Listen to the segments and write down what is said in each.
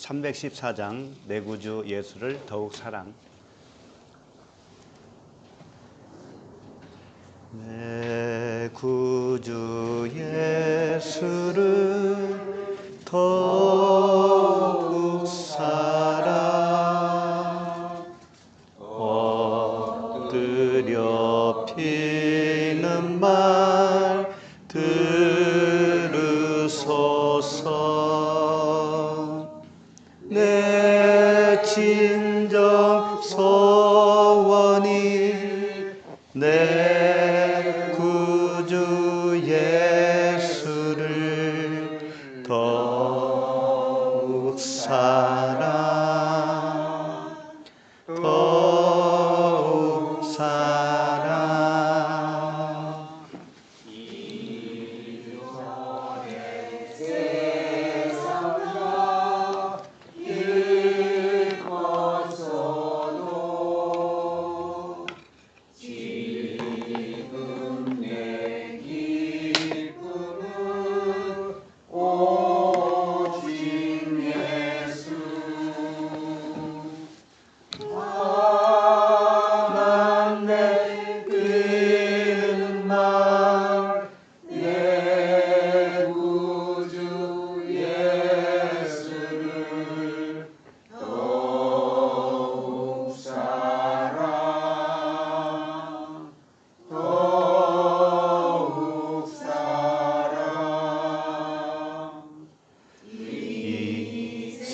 314장 내 구주 예수를 더욱 사랑. 내 구주 예수를 더욱 사랑. 엎드려 피는 말 들으소서. 내 진정 소원이 내 구주 예수를 더욱 사랑, 더욱 사랑.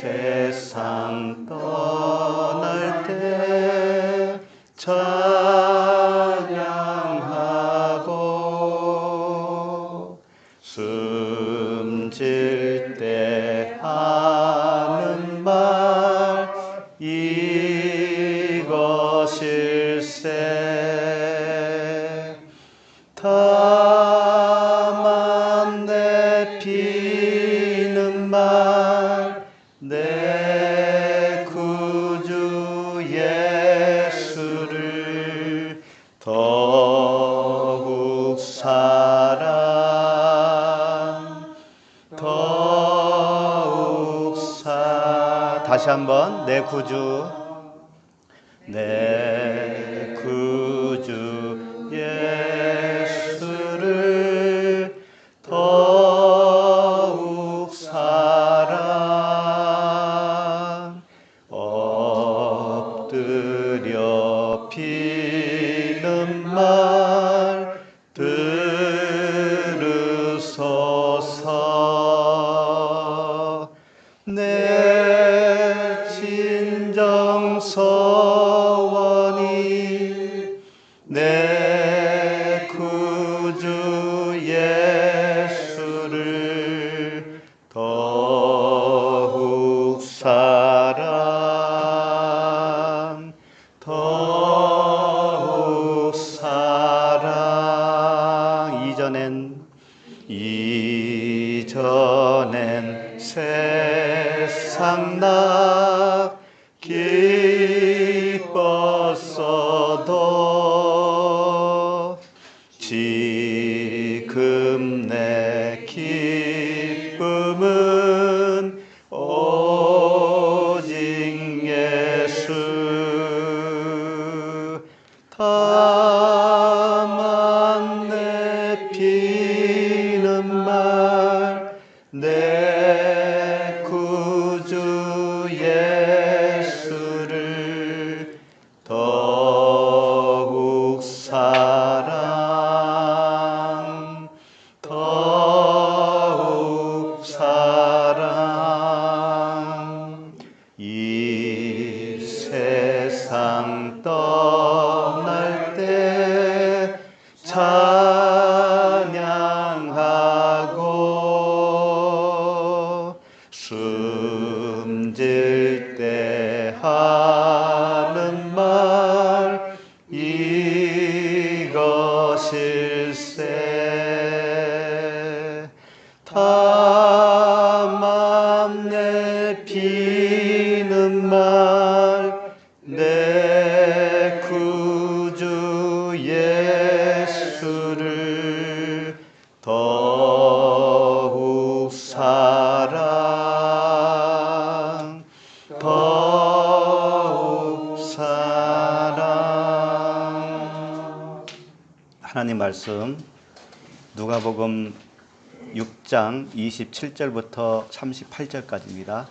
세상 떠날 때 찬양하고 숨질 때 하는 말 이것일세. 다만 내 피는 말 내 구주 예수를 더욱 사랑, 더욱 다시 한번 내 구주 예수를 더욱 사랑. 엎드려 피는 말 들으소서. 내 진정 소원이 내 구주 예수를 더욱 사랑, 더욱 사랑. 이전엔 세상 나 기뻤어도 지금 내 기쁨은 오직 예수. 다만 내 피는 말 내 구주 예수를 더욱 사랑, 더욱 사랑. 이 세상 떠날 때 찬양하고 숨질 때 하는 말 이것일세. 다만 내 피는 말 내 구주 예수를 더욱 사랑, 하나님 말씀 누가복음 6장 27절부터 38절까지입니다.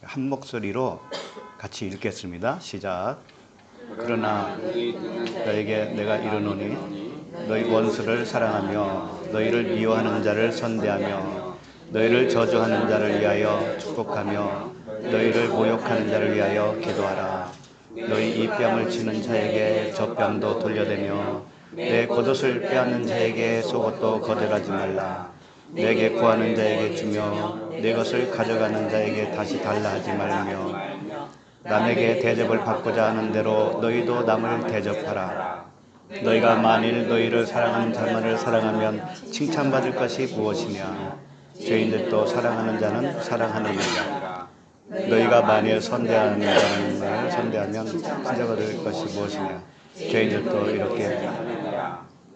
한 목소리로 같이 읽겠습니다. 시작. 그러나 너에게 내가 이르노니 너희 원수를 사랑하며 너희를 미워하는 자를 선대하며 너희를 저주하는 자를 위하여 축복하며 너희를 모욕하는 자를 위하여 기도하라. 너희 이 뺨을 치는 자에게 저 뺨도 돌려대며 내 겉옷을 빼앗는 자에게 속옷도 거절하지 말라. 내게 구하는 자에게 주며 내 것을 가져가는 자에게 다시 달라 하지 말며 남에게 대접을 받고자 하는 대로 너희도 남을 대접하라. 너희가 만일 너희를 사랑하는 자만을 사랑하면 칭찬받을 것이 무엇이냐. 죄인들도 사랑하는 자는 사랑하느니라. 너희가 만일 선대하는 자를 선대하면 칭찬받을 것이 무엇이냐. 죄인들도 이렇게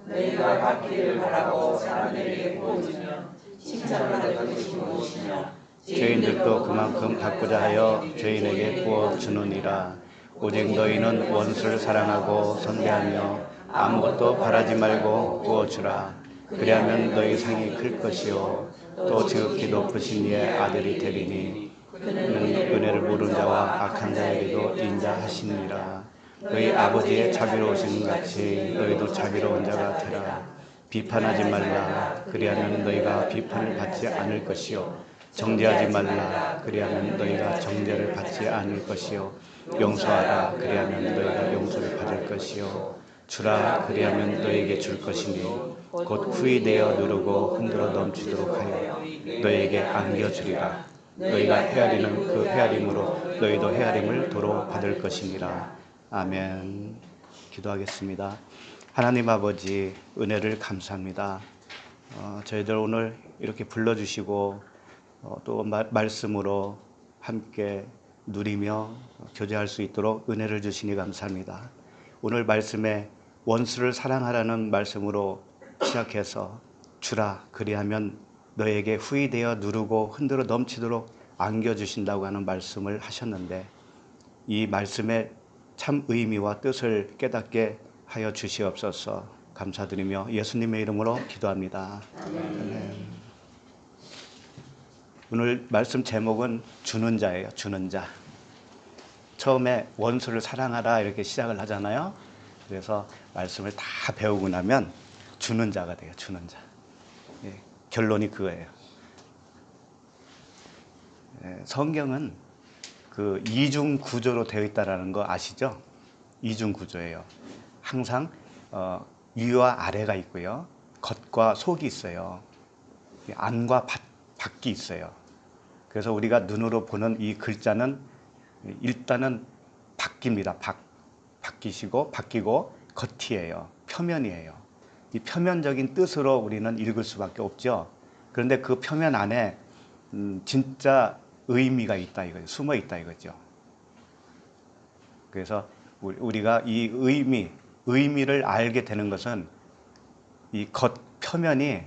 너희가 받기를 바라고 사람에게 보여주면 칭찬받을 것이 무엇이냐. 죄인들도 그만큼 받고자 하여 죄인에게 부어주느니라. 오직 너희는 원수를 사랑하고 선대하며 아무것도 바라지 말고 부어주라. 그리하면 너희 상이 클 것이요 또 지극히 높으신 이의 아들이 되리니 그는 은혜를 모르는 자와 악한 자에게도 인자하시니라. 너희 아버지의 자비로우신 것 같이 너희도 자비로운 자가 되라. 비판하지 말라. 그리하면 너희가 비판을 받지 않을 것이요 정죄하지 말라. 그리하면 너희가 정죄를 받지 않을 것이요 용서하라. 그리하면 너희가 용서를 받을 것이요 주라. 그리하면 너희에게 줄 것이니 곧 후이되어 누르고 흔들어 넘치도록 하여 너희에게 안겨주리라. 너희가 헤아리는 그 헤아림으로 너희도 헤아림을 도로 받을 것이니라. 아멘. 기도하겠습니다. 하나님 아버지, 은혜를 감사합니다. 저희들 오늘 이렇게 불러주시고 또 말씀으로 함께 누리며 교제할 수 있도록 은혜를 주시니 감사합니다. 오늘 말씀에 원수를 사랑하라는 말씀으로 시작해서 주라. 그리하면 너에게 후이되어 누르고 흔들어 넘치도록 안겨주신다고 하는 말씀을 하셨는데 이 말씀의 참 의미와 뜻을 깨닫게 하여 주시옵소서. 감사드리며 예수님의 이름으로 기도합니다. 아멘. 오늘 말씀 제목은 주는 자예요. 주는 자. 처음에 원수를 사랑하라 이렇게 시작을 하잖아요. 그래서 말씀을 다 배우고 나면 주는 자가 돼요. 주는 자. 예, 결론이 그거예요. 예, 성경은 그 이중 구조로 되어 있다라는 거 아시죠? 이중 구조예요. 항상 위와 아래가 있고요. 겉과 속이 있어요. 안과 밖이 있어요. 그래서 우리가 눈으로 보는 이 글자는 일단은 바뀝니다. 바뀌고 겉이에요. 표면이에요. 이 표면적인 뜻으로 우리는 읽을 수밖에 없죠. 그런데 그 표면 안에 진짜 의미가 있다 이거죠. 숨어 있다 이거죠. 그래서 우리가 이 의미를 알게 되는 것은 이 겉 표면이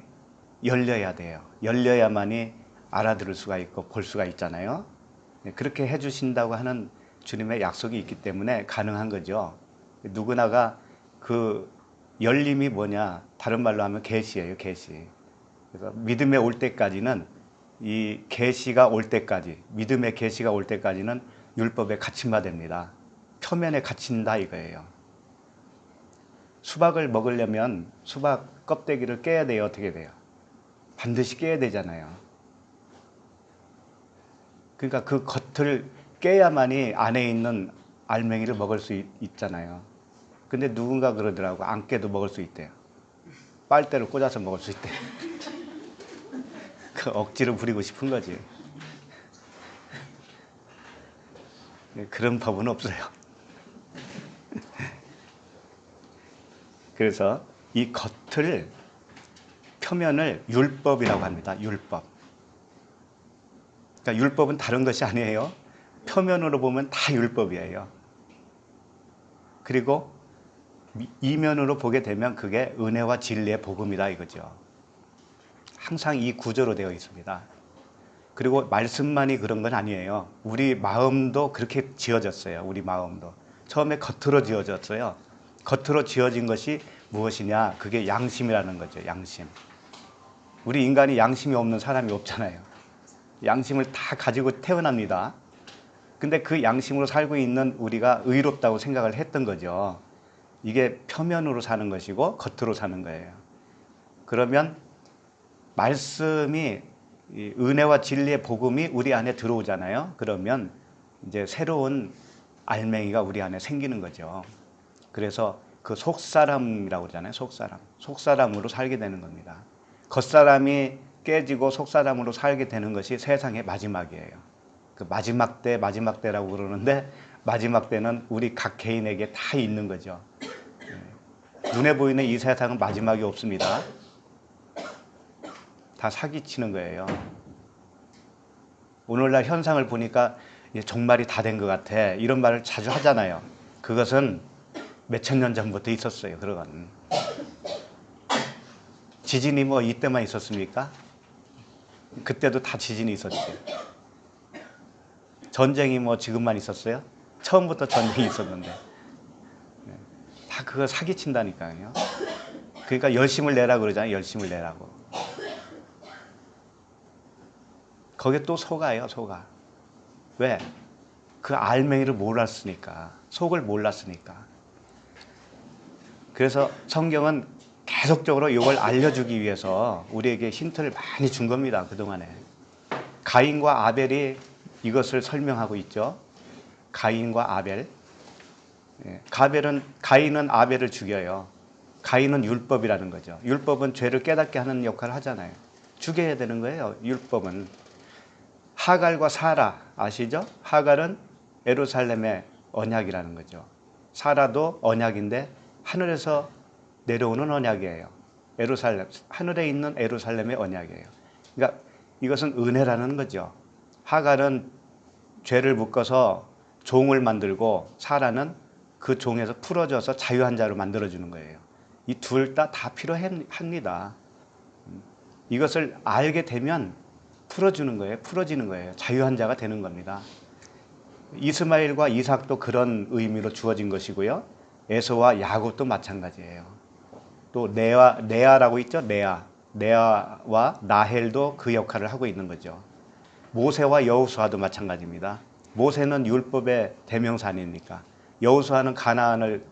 열려야 돼요. 열려야만이 알아들을 수가 있고 볼 수가 있잖아요. 그렇게 해주신다고 하는 주님의 약속이 있기 때문에 가능한 거죠. 누구나가 그 열림이 뭐냐? 다른 말로 하면 계시예요. 계시. 그래서 믿음에 올 때까지는 이 계시가 올 때까지, 믿음의 계시가 올 때까지는 율법에 갇힌 바 됩니다. 표면에 갇힌다 이거예요. 수박을 먹으려면 수박 껍데기를 깨야 돼요. 어떻게 돼요? 반드시 깨야 되잖아요. 그러니까 그 겉을 깨야만이 안에 있는 알맹이를 먹을 수 있잖아요. 근데 누군가 그러더라고. 안 깨도 먹을 수 있대요. 빨대를 꽂아서 먹을 수 있대요. 그 억지로 부리고 싶은 거지. 그런 법은 없어요. 그래서 이 겉을 표면을 율법이라고 합니다. 율법. 그러니까 율법은 다른 것이 아니에요. 표면으로 보면 다 율법이에요. 그리고 이면으로 보게 되면 그게 은혜와 진리의 복음이다 이거죠. 항상 이 구조로 되어 있습니다. 그리고 말씀만이 그런 건 아니에요. 우리 마음도 그렇게 지어졌어요. 우리 마음도. 처음에 겉으로 지어졌어요. 겉으로 지어진 것이 무엇이냐? 그게 양심이라는 거죠. 양심. 우리 인간이 양심이 없는 사람이 없잖아요. 양심을 다 가지고 태어납니다. 근데 그 양심으로 살고 있는 우리가 의롭다고 생각을 했던 거죠. 이게 표면으로 사는 것이고 겉으로 사는 거예요. 그러면 말씀이 은혜와 진리의 복음이 우리 안에 들어오잖아요. 그러면 이제 새로운 알맹이가 우리 안에 생기는 거죠. 그래서 그 속사람이라고 그러잖아요. 속사람. 속사람으로 살게 되는 겁니다. 겉사람이 깨지고 속사람으로 살게 되는 것이 세상의 마지막이에요. 그 마지막 때라고 그러는데 마지막 때는 우리 각 개인에게 다 있는 거죠. 눈에 보이는 이 세상은 마지막이 없습니다. 다 사기치는 거예요. 오늘날 현상을 보니까 종말이 다 된 것 같아. 이런 말을 자주 하잖아요. 그것은 몇천 년 전부터 있었어요. 그런 지진이 뭐 이때만 있었습니까? 그때도 다 지진이 있었죠. 전쟁이 뭐 지금만 있었어요? 처음부터 전쟁이 있었는데. 다 그거 사기친다니까요. 그러니까 열심을 내라고 그러잖아요. 열심을 내라고. 거기에 또 속아요. 속아. 왜? 그 알맹이를 몰랐으니까. 속을 몰랐으니까. 그래서 성경은 계속적으로 이걸 알려주기 위해서 우리에게 힌트를 많이 준 겁니다. 그동안에. 가인과 아벨이 이것을 설명하고 있죠. 가인과 아벨. 가인은 아벨을 죽여요. 가인은 율법이라는 거죠. 율법은 죄를 깨닫게 하는 역할을 하잖아요. 죽여야 되는 거예요. 율법은. 하갈과 사라 아시죠? 하갈은 예루살렘의 언약이라는 거죠. 사라도 언약인데 하늘에서 내려오는 언약이에요. 예루살렘, 하늘에 있는 예루살렘의 언약이에요. 그러니까 이것은 은혜라는 거죠. 하갈은 죄를 묶어서 종을 만들고 사라는 그 종에서 풀어져서 자유한 자로 만들어주는 거예요. 이 둘 다 필요합니다. 이것을 알게 되면 풀어주는 거예요. 풀어지는 거예요. 자유한 자가 되는 겁니다. 이스마엘과 이삭도 그런 의미로 주어진 것이고요. 에서와 야곱도 마찬가지예요. 또 레아라고 있죠. 레아와 나헬도 그 역할을 하고 있는 거죠. 모세와 여호수아도 마찬가지입니다. 모세는 율법의 대명사 아닙니까? 여호수아는 가나안을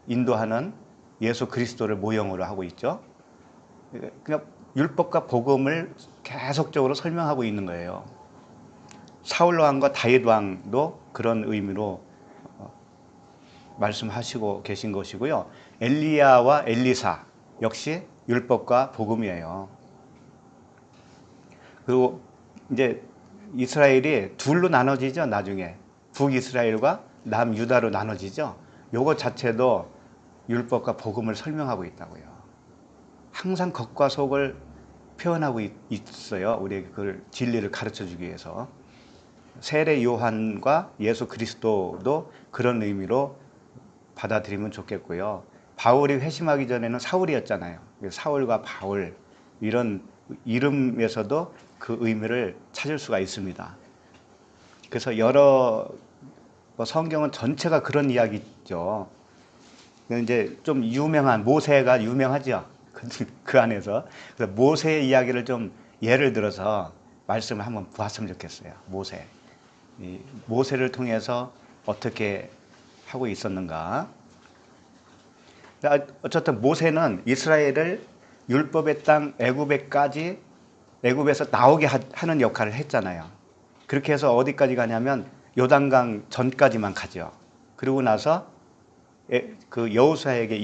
인도하는 예수 그리스도를 모형으로 하고 있죠. 그냥 율법과 복음을 계속적으로 설명하고 있는 거예요. 사울 왕과 다윗 왕도 그런 의미로 말씀하시고 계신 것이고요. 엘리야와 엘리사 역시 율법과 복음이에요. 그리고 이제 이스라엘이 둘로 나눠지죠. 나중에 북이스라엘과 남유다로 나눠지죠. 요거 자체도 율법과 복음을 설명하고 있다고요. 항상 겉과 속을 표현하고 있어요. 우리에게 그걸 진리를 가르쳐주기 위해서. 세례 요한과 예수 그리스도도 그런 의미로 받아들이면 좋겠고요. 바울이 회심하기 전에는 사울이었잖아요. 사울과 바울 이런 이름에서도 그 의미를 찾을 수가 있습니다. 그래서 여러 성경은 전체가 그런 이야기죠. 이제 좀 유명한 모세가 유명하죠. 그 안에서 그래서 모세의 이야기를 좀 예를 들어서 말씀을 한번 보았으면 좋겠어요. 모세를 통해서 어떻게 하고 있었는가. 어쨌든 모세는 이스라엘을 율법의 땅 애굽에서 나오게 하는 역할을 했잖아요. 그렇게 해서 어디까지 가냐면 요단강 전까지만 가죠. 그리고 나서 그 여호수아에게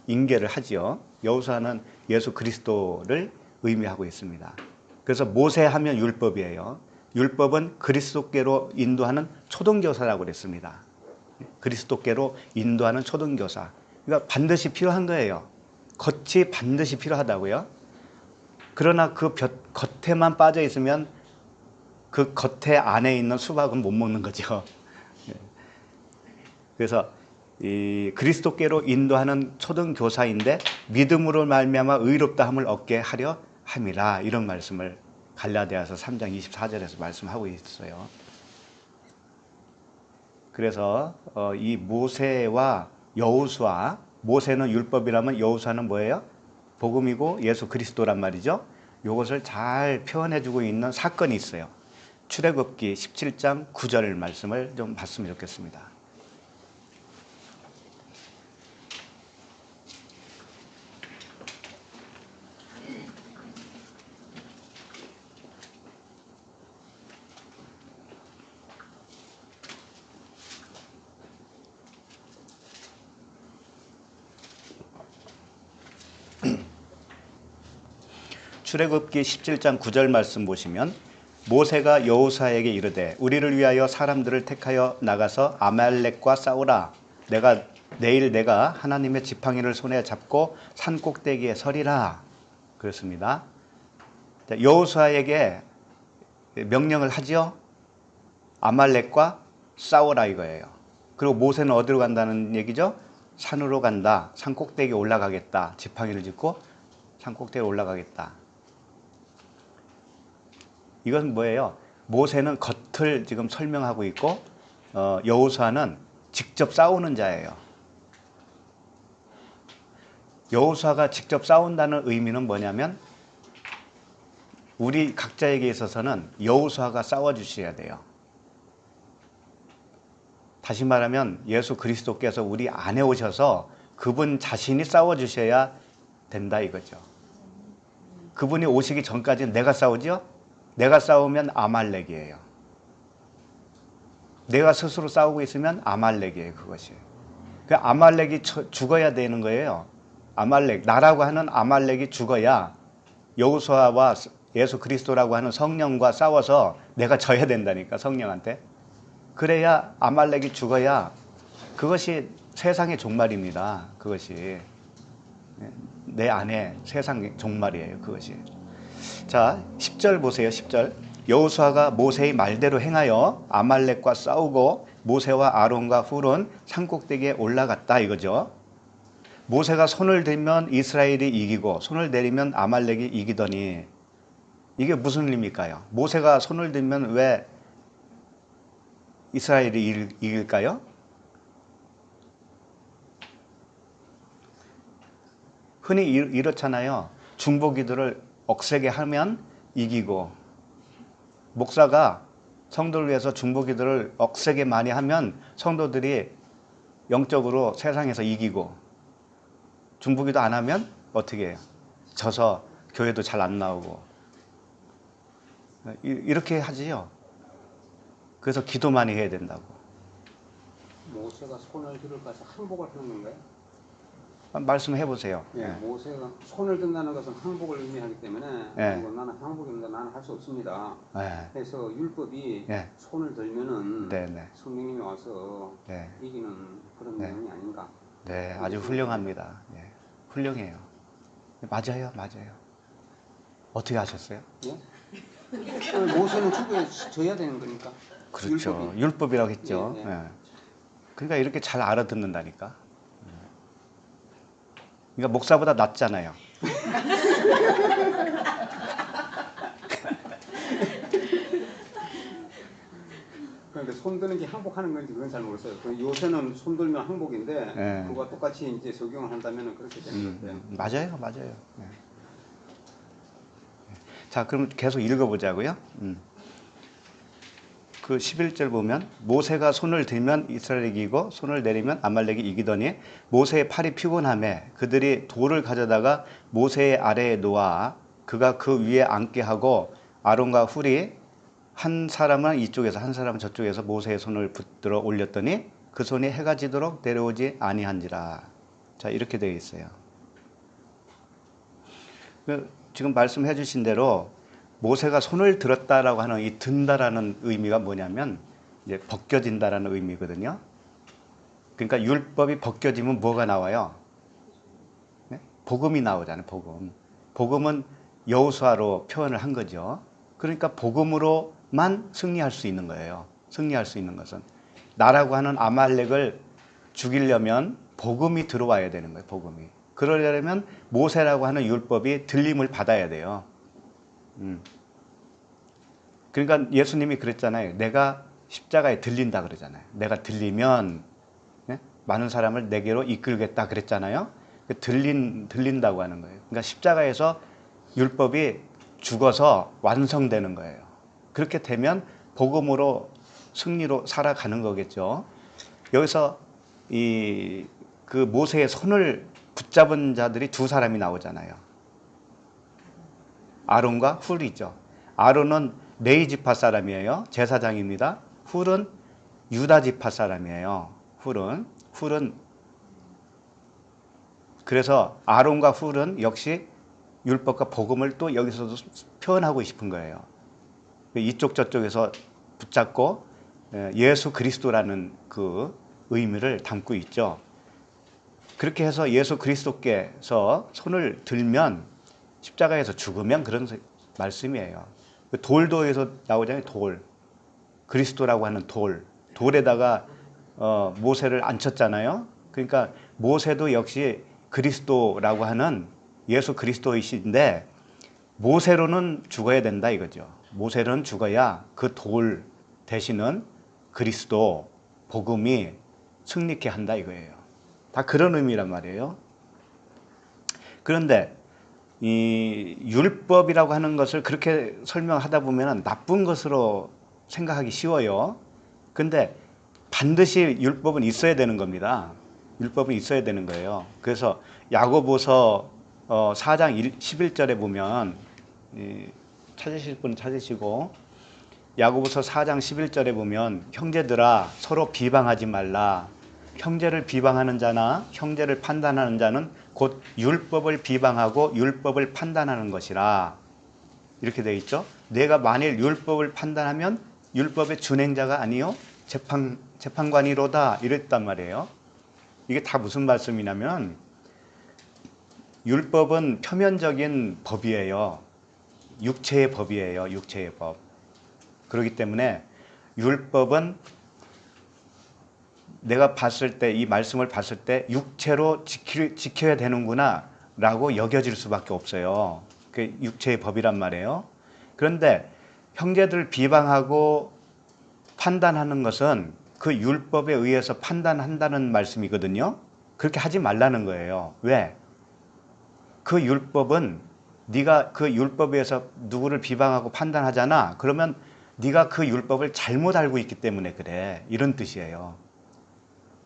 인계를 하지요. 여호수아는 예수 그리스도를 의미하고 있습니다. 그래서 모세하면 율법이에요. 율법은 그리스도께로 인도하는 초등교사라고 그랬습니다. 그리스도께로 인도하는 초등교사. 그러니까 반드시 필요한 거예요. 겉이 반드시 필요하다고요. 그러나 그 겉에만 빠져 있으면 그 겉에 안에 있는 수박은 못 먹는 거죠. 그래서 이 그리스도께로 인도하는 초등교사인데 믿음으로 말미암아 의롭다함을 얻게 하려 함이라, 이런 말씀을 갈라디아서 3장 24절에서 말씀하고 있어요. 그래서 이 모세와 여호수아 모세는 율법이라면 여호수아는 뭐예요? 복음이고 예수 그리스도란 말이죠. 이것을 잘 표현해주고 있는 사건이 있어요. 출애굽기 17장 9절 말씀을 좀 봤으면 좋겠습니다. 출애굽기 17장 9절 말씀 보시면 모세가 여호수아에게 이르되 우리를 위하여 사람들을 택하여 나가서 아말렉과 싸우라. 내일 내가 하나님의 지팡이를 손에 잡고 산 꼭대기에 서리라. 그렇습니다. 여호수아에게 명령을 하죠. 아말렉과 싸우라 이거예요. 그리고 모세는 어디로 간다는 얘기죠? 산으로 간다. 산 꼭대기에 올라가겠다. 지팡이를 짚고 산 꼭대기에 올라가겠다. 이건 뭐예요? 모세는 겉을 지금 설명하고 있고 여호수아는 직접 싸우는 자예요. 여호수아가 직접 싸운다는 의미는 뭐냐면 우리 각자에게 있어서는 여호수아가 싸워주셔야 돼요. 다시 말하면 예수 그리스도께서 우리 안에 오셔서 그분 자신이 싸워주셔야 된다 이거죠. 그분이 오시기 전까지는 내가 싸우죠? 내가 싸우면 아말렉이에요. 내가 스스로 싸우고 있으면 아말렉이에요. 그것이. 그 아말렉이 죽어야 되는 거예요. 아말렉, 나라고 하는 아말렉이 죽어야 여호수아와 예수 그리스도라고 하는 성령과 싸워서 내가 져야 된다니까, 성령한테. 그래야 아말렉이 죽어야 그것이 세상의 종말입니다. 그것이. 내 안에 세상의 종말이에요. 그것이. 자, 10절 보세요. 10절. 여호수아가 모세의 말대로 행하여 아말렉과 싸우고 모세와 아론과 훌은 산꼭대기에 올라갔다 이거죠. 모세가 손을 들면 이스라엘이 이기고 손을 내리면 아말렉이 이기더니 이게 무슨 의미일까요? 모세가 손을 들면 왜 이스라엘이 이길까요? 흔히 이렇잖아요. 중보기도를 억세게 하면 이기고, 목사가 성도를 위해서 중보기도를 억세게 많이 하면 성도들이 영적으로 세상에서 이기고, 중보기도 안 하면 어떻게 해요? 져서 교회도 잘 안 나오고 이렇게 하지요. 그래서 기도 많이 해야 된다고. 모세가 손을 들어가서 항복을 하는 건가요? 말씀해 보세요. 예, 모세가 손을 든다는 것은 항복을 의미하기 때문에 나는 항복입니다. 나는 할 수 없습니다. 그래서 율법이 손을 들면은 성령님이 와서 이기는 그런 내용이 아닌가? 네, 아주 훌륭합니다. 훌륭해요. 맞아요, 맞아요. 어떻게 하셨어요? 예? 모세는 죽어야 되는 거니까. 그렇죠. 율법이라고 했죠. 그러니까 이렇게 잘 알아듣는다니까. 그러니까 목사보다 낫잖아요. 그런데 손 드는 게 항복하는 건지 그건 잘 모르겠어요. 요새는 손 들면 항복인데 그거와 똑같이 이제 적용을 한다면 그렇게 되는 것 같아요. 맞아요, 맞아요. 자, 그럼 계속 읽어보자고요. 그 11절 보면 모세가 손을 들면 이스라엘이 이기고 손을 내리면 아말렉이 이기더니 모세의 팔이 피곤하매 그들이 돌을 가져다가 모세의 아래에 놓아 그가 그 위에 앉게 하고 아론과 훌이 한 사람은 이쪽에서 한 사람은 저쪽에서 모세의 손을 붙들어 올렸더니 그 손이 해가 지도록 내려오지 아니한지라. 자, 이렇게 되어 있어요. 지금 말씀해 주신 대로 모세가 손을 들었다라고 하는 이 든다라는 의미가 뭐냐면 이제 벗겨진다라는 의미거든요. 그러니까 율법이 벗겨지면 뭐가 나와요? 복음이 나오잖아요. 복음은 여호수아로 표현을 한 거죠. 그러니까 복음으로만 승리할 수 있는 거예요. 승리할 수 있는 것은 나라고 하는 아말렉을 죽이려면 복음이 들어와야 되는 거예요. 복음이. 그러려면 모세라고 하는 율법이 들림을 받아야 돼요. 그러니까 예수님이 그랬잖아요. 내가 십자가에 들린다 그러잖아요. 내가 들리면 많은 사람을 내게로 이끌겠다 그랬잖아요. 들린다고 하는 거예요. 그러니까 십자가에서 율법이 죽어서 완성되는 거예요. 그렇게 되면 복음으로 승리로 살아가는 거겠죠. 여기서 그 모세의 손을 붙잡은 자들이 두 사람이 나오잖아요. 아론과 훌이죠. 아론은 레위 지파 사람이에요. 제사장입니다. 훌은 유다 지파 사람이에요. 훌은 그래서 아론과 훌은 역시 율법과 복음을 또 여기서도 표현하고 싶은 거예요. 이쪽 저쪽에서 붙잡고 예수 그리스도라는 그 의미를 담고 있죠. 그렇게 해서 예수 그리스도께서 손을 들면 십자가에서 죽으면 그런 말씀이에요. 돌도에서 나오잖아요. 돌. 그리스도라고 하는 돌. 돌에다가 모세를 앉혔잖아요. 그러니까 모세도 역시 그리스도라고 하는 예수 그리스도이신데 모세로는 죽어야 된다 이거죠. 모세는 죽어야 그 돌 대신은 그리스도 복음이 승리케 한다 이거예요. 다 그런 의미란 말이에요. 그런데 이 율법이라고 하는 것을 그렇게 설명하다 보면 나쁜 것으로 생각하기 쉬워요. 근데 반드시 율법은 있어야 되는 겁니다. 율법은 있어야 되는 거예요. 그래서 야고보서 4장 11절에 보면 찾으실 분은 찾으시고 야고보서 4장 11절에 보면 형제들아 서로 비방하지 말라. 형제를 비방하는 자나 형제를 판단하는 자는 곧 율법을 비방하고 율법을 판단하는 것이라. 이렇게 되어 있죠. 내가 만일 율법을 판단하면 율법의 준행자가 아니요 재판관이로다 이랬단 말이에요. 이게 다 무슨 말씀이냐면 율법은 표면적인 법이에요. 육체의 법이에요. 육체의 법. 그렇기 때문에 율법은 내가 봤을 때 이 말씀을 봤을 때 육체로 지켜야 되는구나 라고 여겨질 수밖에 없어요. 그게 육체의 법이란 말이에요. 그런데 형제들 비방하고 판단하는 것은 그 율법에 의해서 판단한다는 말씀이거든요. 그렇게 하지 말라는 거예요. 왜? 그 율법은 네가 그 율법에 의해서 누구를 비방하고 판단하잖아. 그러면 네가 그 율법을 잘못 알고 있기 때문에 그래. 이런 뜻이에요.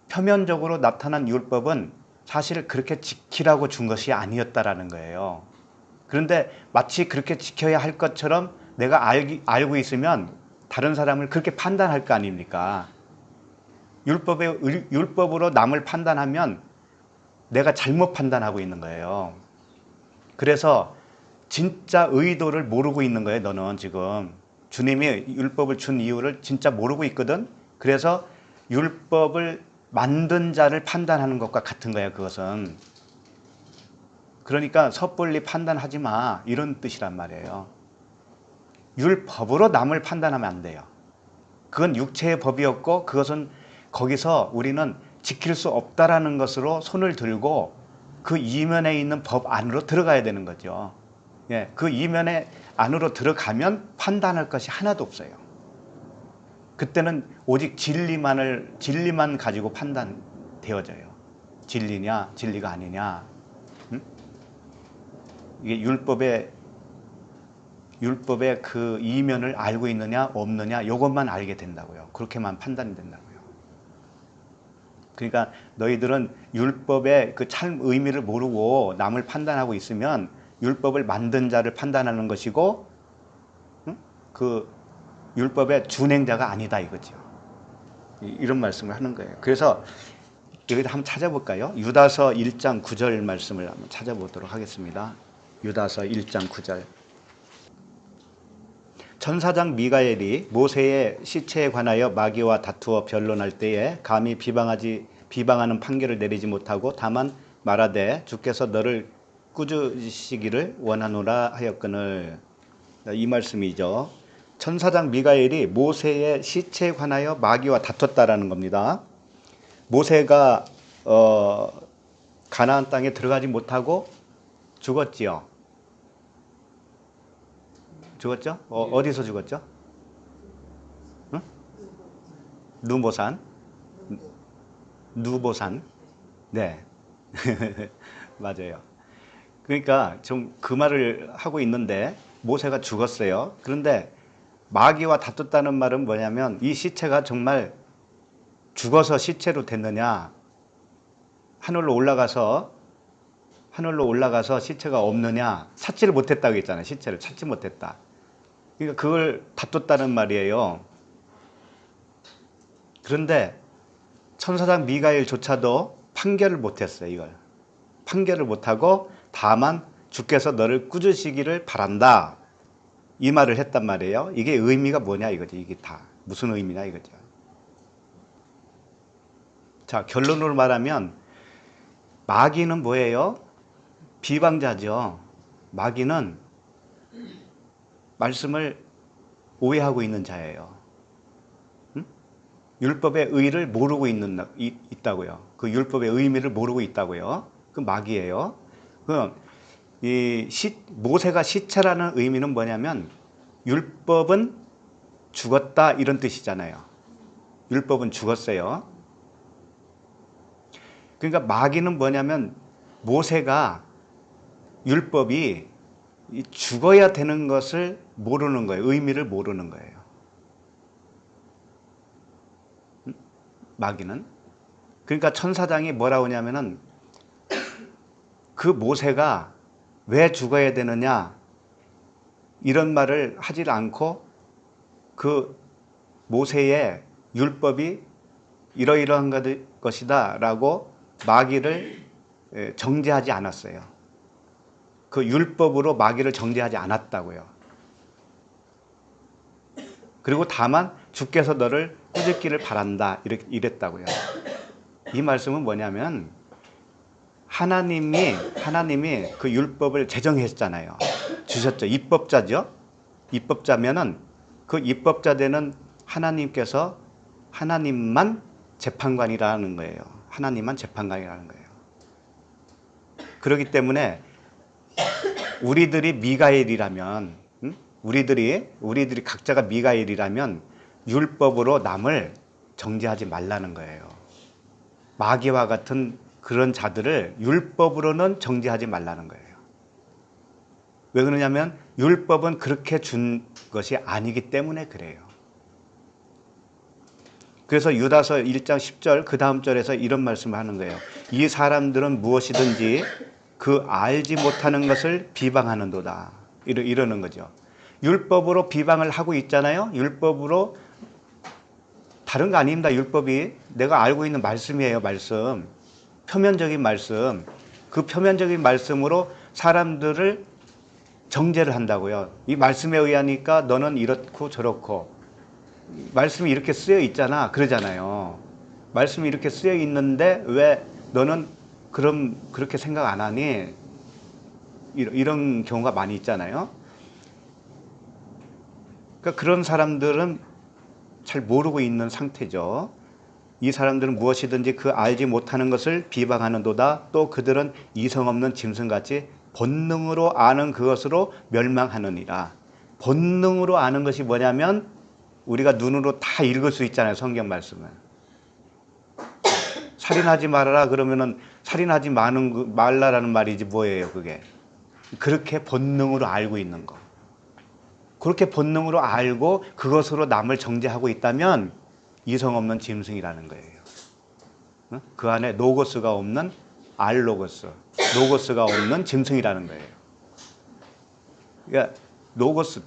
표면적으로 나타난 율법은 사실 그렇게 지키라고 준 것이 아니었다라는 거예요. 그런데 마치 그렇게 지켜야 할 것처럼 내가 알고 있으면 다른 사람을 그렇게 판단할 거 아닙니까? 율법으로 남을 판단하면 내가 잘못 판단하고 있는 거예요. 그래서 진짜 의도를 모르고 있는 거예요. 너는 지금 주님이 율법을 준 이유를 진짜 모르고 있거든. 그래서 율법을 만든 자를 판단하는 것과 같은 거예요. 그것은. 그러니까 섣불리 판단하지 마 이런 뜻이란 말이에요. 율법으로 남을 판단하면 안 돼요. 그건 육체의 법이었고 그것은 거기서 우리는 지킬 수 없다라는 것으로 손을 들고 그 이면에 있는 법 안으로 들어가야 되는 거죠. 예, 그 이면에 안으로 들어가면 판단할 것이 하나도 없어요. 그때는 오직 진리만 가지고 판단되어져요. 진리냐, 진리가 아니냐. 이게 율법의 그 이면을 알고 있느냐, 없느냐, 이것만 알게 된다고요. 그렇게만 판단이 된다고요. 그러니까 너희들은 율법의 그 참 의미를 모르고 남을 판단하고 있으면 율법을 만든 자를 판단하는 것이고, 그 율법의 준행자가 아니다 이거죠. 이런 말씀을 하는 거예요. 그래서 여기다 한번 찾아볼까요? 유다서 1장 9절 말씀을 한번 찾아보도록 하겠습니다. 유다서 1장 9절. 천사장 미가엘이 모세의 시체에 관하여 마귀와 다투어 변론할 때에 감히 비방하는 판결을 내리지 못하고 다만 말하되 주께서 너를 꾸짖으시기를 원하노라 하였거늘. 이 말씀이죠. 천사장 미가엘이 모세의 시체에 관하여 마귀와 다퉜다라는 겁니다. 모세가 가나안 땅에 들어가지 못하고 죽었지요. 죽었죠? 어디서 죽었죠? 응? 누보산. 누보산. 네. 맞아요. 그러니까 좀 그 말을 하고 있는데 모세가 죽었어요. 그런데 마귀와 다퉜다는 말은 뭐냐면 이 시체가 정말 죽어서 시체로 됐느냐, 하늘로 올라가서 시체가 없느냐, 찾지를 못했다고 했잖아요. 시체를 찾지 못했다. 그러니까 그걸 다퉜다는 말이에요. 그런데 천사장 미가엘조차도 판결을 못했어요. 이걸 판결을 못하고 다만 주께서 너를 꾸짖으시기를 바란다, 이 말을 했단 말이에요. 이게 의미가 뭐냐 이거지. 이게 다 무슨 의미냐 이거죠. 자, 결론으로 말하면 마귀는 뭐예요? 비방자죠. 마귀는 말씀을 오해하고 있는 자예요. 응? 율법의 의를 모르고 있다고요. 그 율법의 의미를 모르고 있다고요. 그 마귀예요. 모세가 시체라는 의미는 뭐냐면 율법은 죽었다 이런 뜻이잖아요. 율법은 죽었어요. 그러니까 마귀는 뭐냐면 모세가 율법이 죽어야 되는 것을 모르는 거예요. 의미를 모르는 거예요. 마귀는. 그러니까 천사장이 뭐라고 하냐면은 그 모세가 왜 죽어야 되느냐 이런 말을 하질 않고 그 모세의 율법이 이러이러한 것이다 라고 마귀를 정죄하지 않았어요. 그 율법으로 마귀를 정죄하지 않았다고요. 그리고 다만 주께서 너를 꾸짖기를 바란다 이랬다고요. 이 말씀은 뭐냐면 하나님이 그 율법을 제정했잖아요. 주셨죠. 입법자죠. 입법자면은 그 입법자 되는 하나님께서 하나님만 재판관이라는 거예요. 하나님만 재판관이라는 거예요. 그렇기 때문에 우리들이 미가엘이라면, 우리들이 각자가 미가엘이라면 율법으로 남을 정죄하지 말라는 거예요. 마귀와 같은 그런 자들을 율법으로는 정죄하지 말라는 거예요. 왜 그러냐면 율법은 그렇게 준 것이 아니기 때문에 그래요. 그래서 유다서 1장 10절 그 다음 절에서 이런 말씀을 하는 거예요. 이 사람들은 무엇이든지 그 알지 못하는 것을 비방하는도다. 이러는 거죠. 율법으로 비방을 하고 있잖아요. 율법으로 다른 거 아닙니다. 율법이 내가 알고 있는 말씀이에요. 말씀. 표면적인 말씀. 그 표면적인 말씀으로 사람들을 정죄를 한다고요. 이 말씀에 의하니까 너는 이렇고 저렇고 말씀이 이렇게 쓰여 있잖아 그러잖아요. 말씀이 이렇게 쓰여 있는데 왜 너는 그렇게 생각 안 하니? 이런 경우가 많이 있잖아요. 그러니까 그런 사람들은 잘 모르고 있는 상태죠. 이 사람들은 무엇이든지 그 알지 못하는 것을 비방하는도다. 또 그들은 이성 없는 짐승같이 본능으로 아는 그것으로 멸망하느니라. 본능으로 아는 것이 뭐냐면 우리가 눈으로 다 읽을 수 있잖아요. 성경 말씀을. 살인하지 말아라 그러면은 살인하지 말라라는 말이지 뭐예요 그게. 그렇게 본능으로 알고 있는 거. 그렇게 본능으로 알고 그것으로 남을 정죄하고 있다면 이성 없는 짐승이라는 거예요. 그 안에 노고스가 없는 알로고스, 노고스가 없는 짐승이라는 거예요. 그러니까 노고스,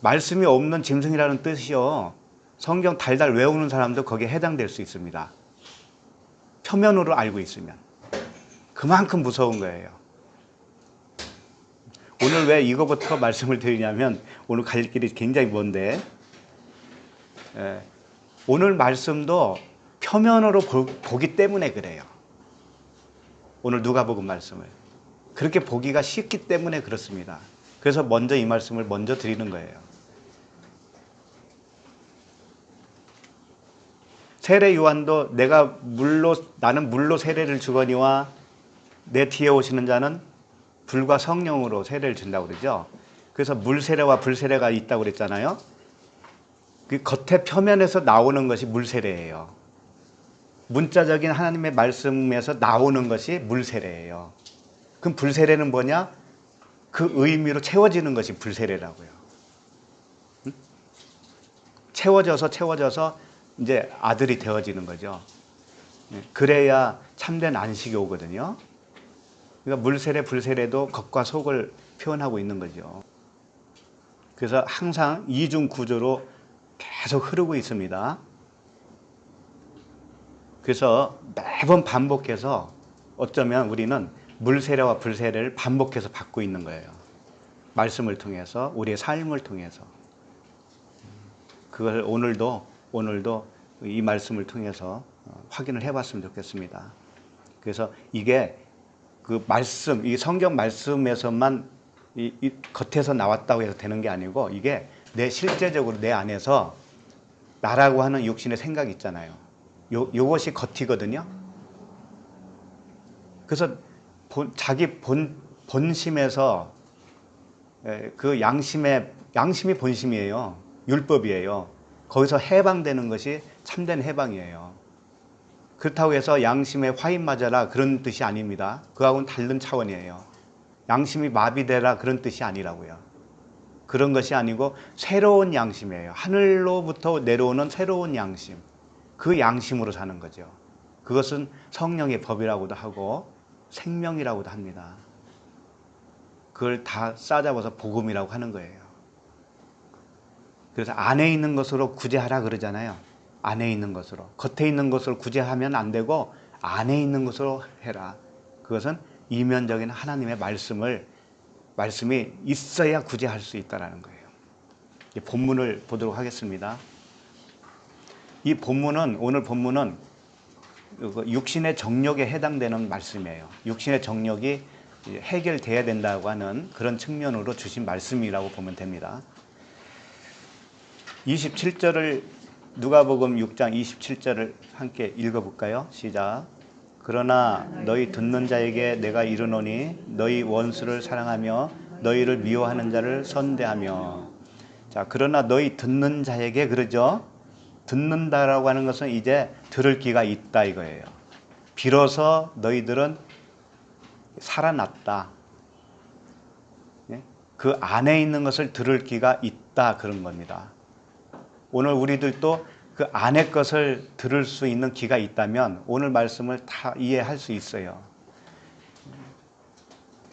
말씀이 없는 짐승이라는 뜻이요. 성경 달달 외우는 사람도 거기에 해당될 수 있습니다. 표면으로 알고 있으면. 그만큼 무서운 거예요. 오늘 왜 이거부터 말씀을 드리냐면 오늘 갈 길이 굉장히 먼데 오늘 말씀도 표면으로 보기 때문에 그래요. 오늘 누가복음 말씀을. 그렇게 보기가 쉽기 때문에 그렇습니다. 그래서 먼저 이 말씀을 먼저 드리는 거예요. 세례 요한도 나는 물로 세례를 주거니와 내 뒤에 오시는 자는 불과 성령으로 세례를 준다고 그러죠. 그래서 물 세례와 불 세례가 있다고 그랬잖아요. 그 겉에 표면에서 나오는 것이 물 세례예요. 문자적인 하나님의 말씀에서 나오는 것이 물세례예요. 그럼 불세례는 뭐냐? 그 의미로 채워지는 것이 불세례라고요. 응? 채워져서 이제 아들이 되어지는 거죠. 그래야 참된 안식이 오거든요. 그러니까 물세례, 불세례도 겉과 속을 표현하고 있는 거죠. 그래서 항상 이중 구조로 계속 흐르고 있습니다. 그래서 매번 반복해서 어쩌면 우리는 물세례와 불세례를 반복해서 받고 있는 거예요. 말씀을 통해서, 우리의 삶을 통해서. 그걸 오늘도 이 말씀을 통해서 확인을 해봤으면 좋겠습니다. 그래서 이게 그 말씀, 이 성경 말씀에서만 이 겉에서 나왔다고 해서 되는 게 아니고 이게 내 실제적으로 내 안에서 나라고 하는 육신의 생각이 있잖아요. 요것이 겉이거든요. 그래서 자기 본심에서 그 양심이 본심이에요. 율법이에요. 거기서 해방되는 것이 참된 해방이에요. 그렇다고 해서 양심에 화인 맞아라 그런 뜻이 아닙니다. 그하고는 다른 차원이에요. 양심이 마비되라 그런 뜻이 아니라고요. 그런 것이 아니고 새로운 양심이에요. 하늘로부터 내려오는 새로운 양심. 그 양심으로 사는 거죠. 그것은 성령의 법이라고도 하고 생명이라고도 합니다. 그걸 다 싸잡아서 복음이라고 하는 거예요. 그래서 안에 있는 것으로 구제하라 그러잖아요. 안에 있는 것으로. 겉에 있는 것으로 구제하면 안 되고 안에 있는 것으로 해라. 그것은 이면적인 하나님의 말씀이 있어야 구제할 수 있다는 거예요. 이 본문을 보도록 하겠습니다. 오늘 본문은 육신의 정욕에 해당되는 말씀이에요. 육신의 정욕이 해결돼야 된다고 하는 그런 측면으로 주신 말씀이라고 보면 됩니다. 27절을 누가복음 6장 27절을 함께 읽어볼까요? 시작. 그러나 너희 듣는 자에게 내가 이르노니 너희 원수를 사랑하며 너희를 미워하는 자를 선대하며. 자, 그러나 너희 듣는 자에게 그러죠. 듣는다라고 하는 것은 이제 들을 귀가 있다 이거예요. 비로소 너희들은 살아났다. 그 안에 있는 것을 들을 귀가 있다 그런 겁니다. 오늘 우리들도 그 안의 것을 들을 수 있는 귀가 있다면 오늘 말씀을 다 이해할 수 있어요.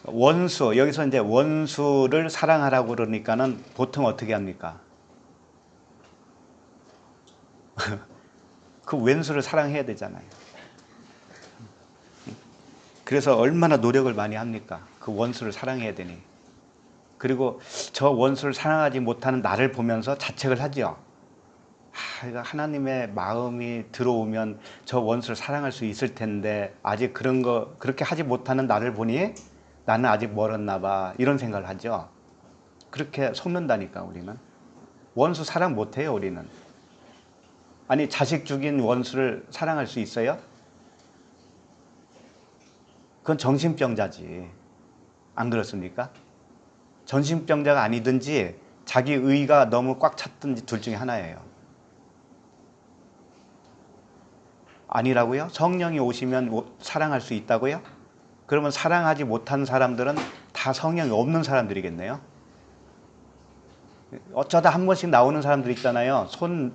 원수, 여기서 이제 원수를 사랑하라고 그러니까는 보통 어떻게 합니까? 그 왼수를 사랑해야 되잖아요. 그래서 얼마나 노력을 많이 합니까? 그 원수를 사랑해야 되니. 그리고 저 원수를 사랑하지 못하는 나를 보면서 자책을 하죠. 하나님의 마음이 들어오면 저 원수를 사랑할 수 있을 텐데 아직 그렇게 하지 못하는 나를 보니 나는 아직 멀었나 봐. 이런 생각을 하죠. 그렇게 속는다니까 우리는. 원수 사랑 못해요 우리는. 아니 자식 죽인 원수를 사랑할 수 있어요? 그건 정신병자지. 안 그렇습니까? 정신병자가 아니든지 자기 의가 너무 꽉 찼든지 둘 중에 하나예요. 아니라고요? 성령이 오시면 사랑할 수 있다고요? 그러면 사랑하지 못한 사람들은 다 성령이 없는 사람들이겠네요. 어쩌다 한 번씩 나오는 사람들 있잖아요.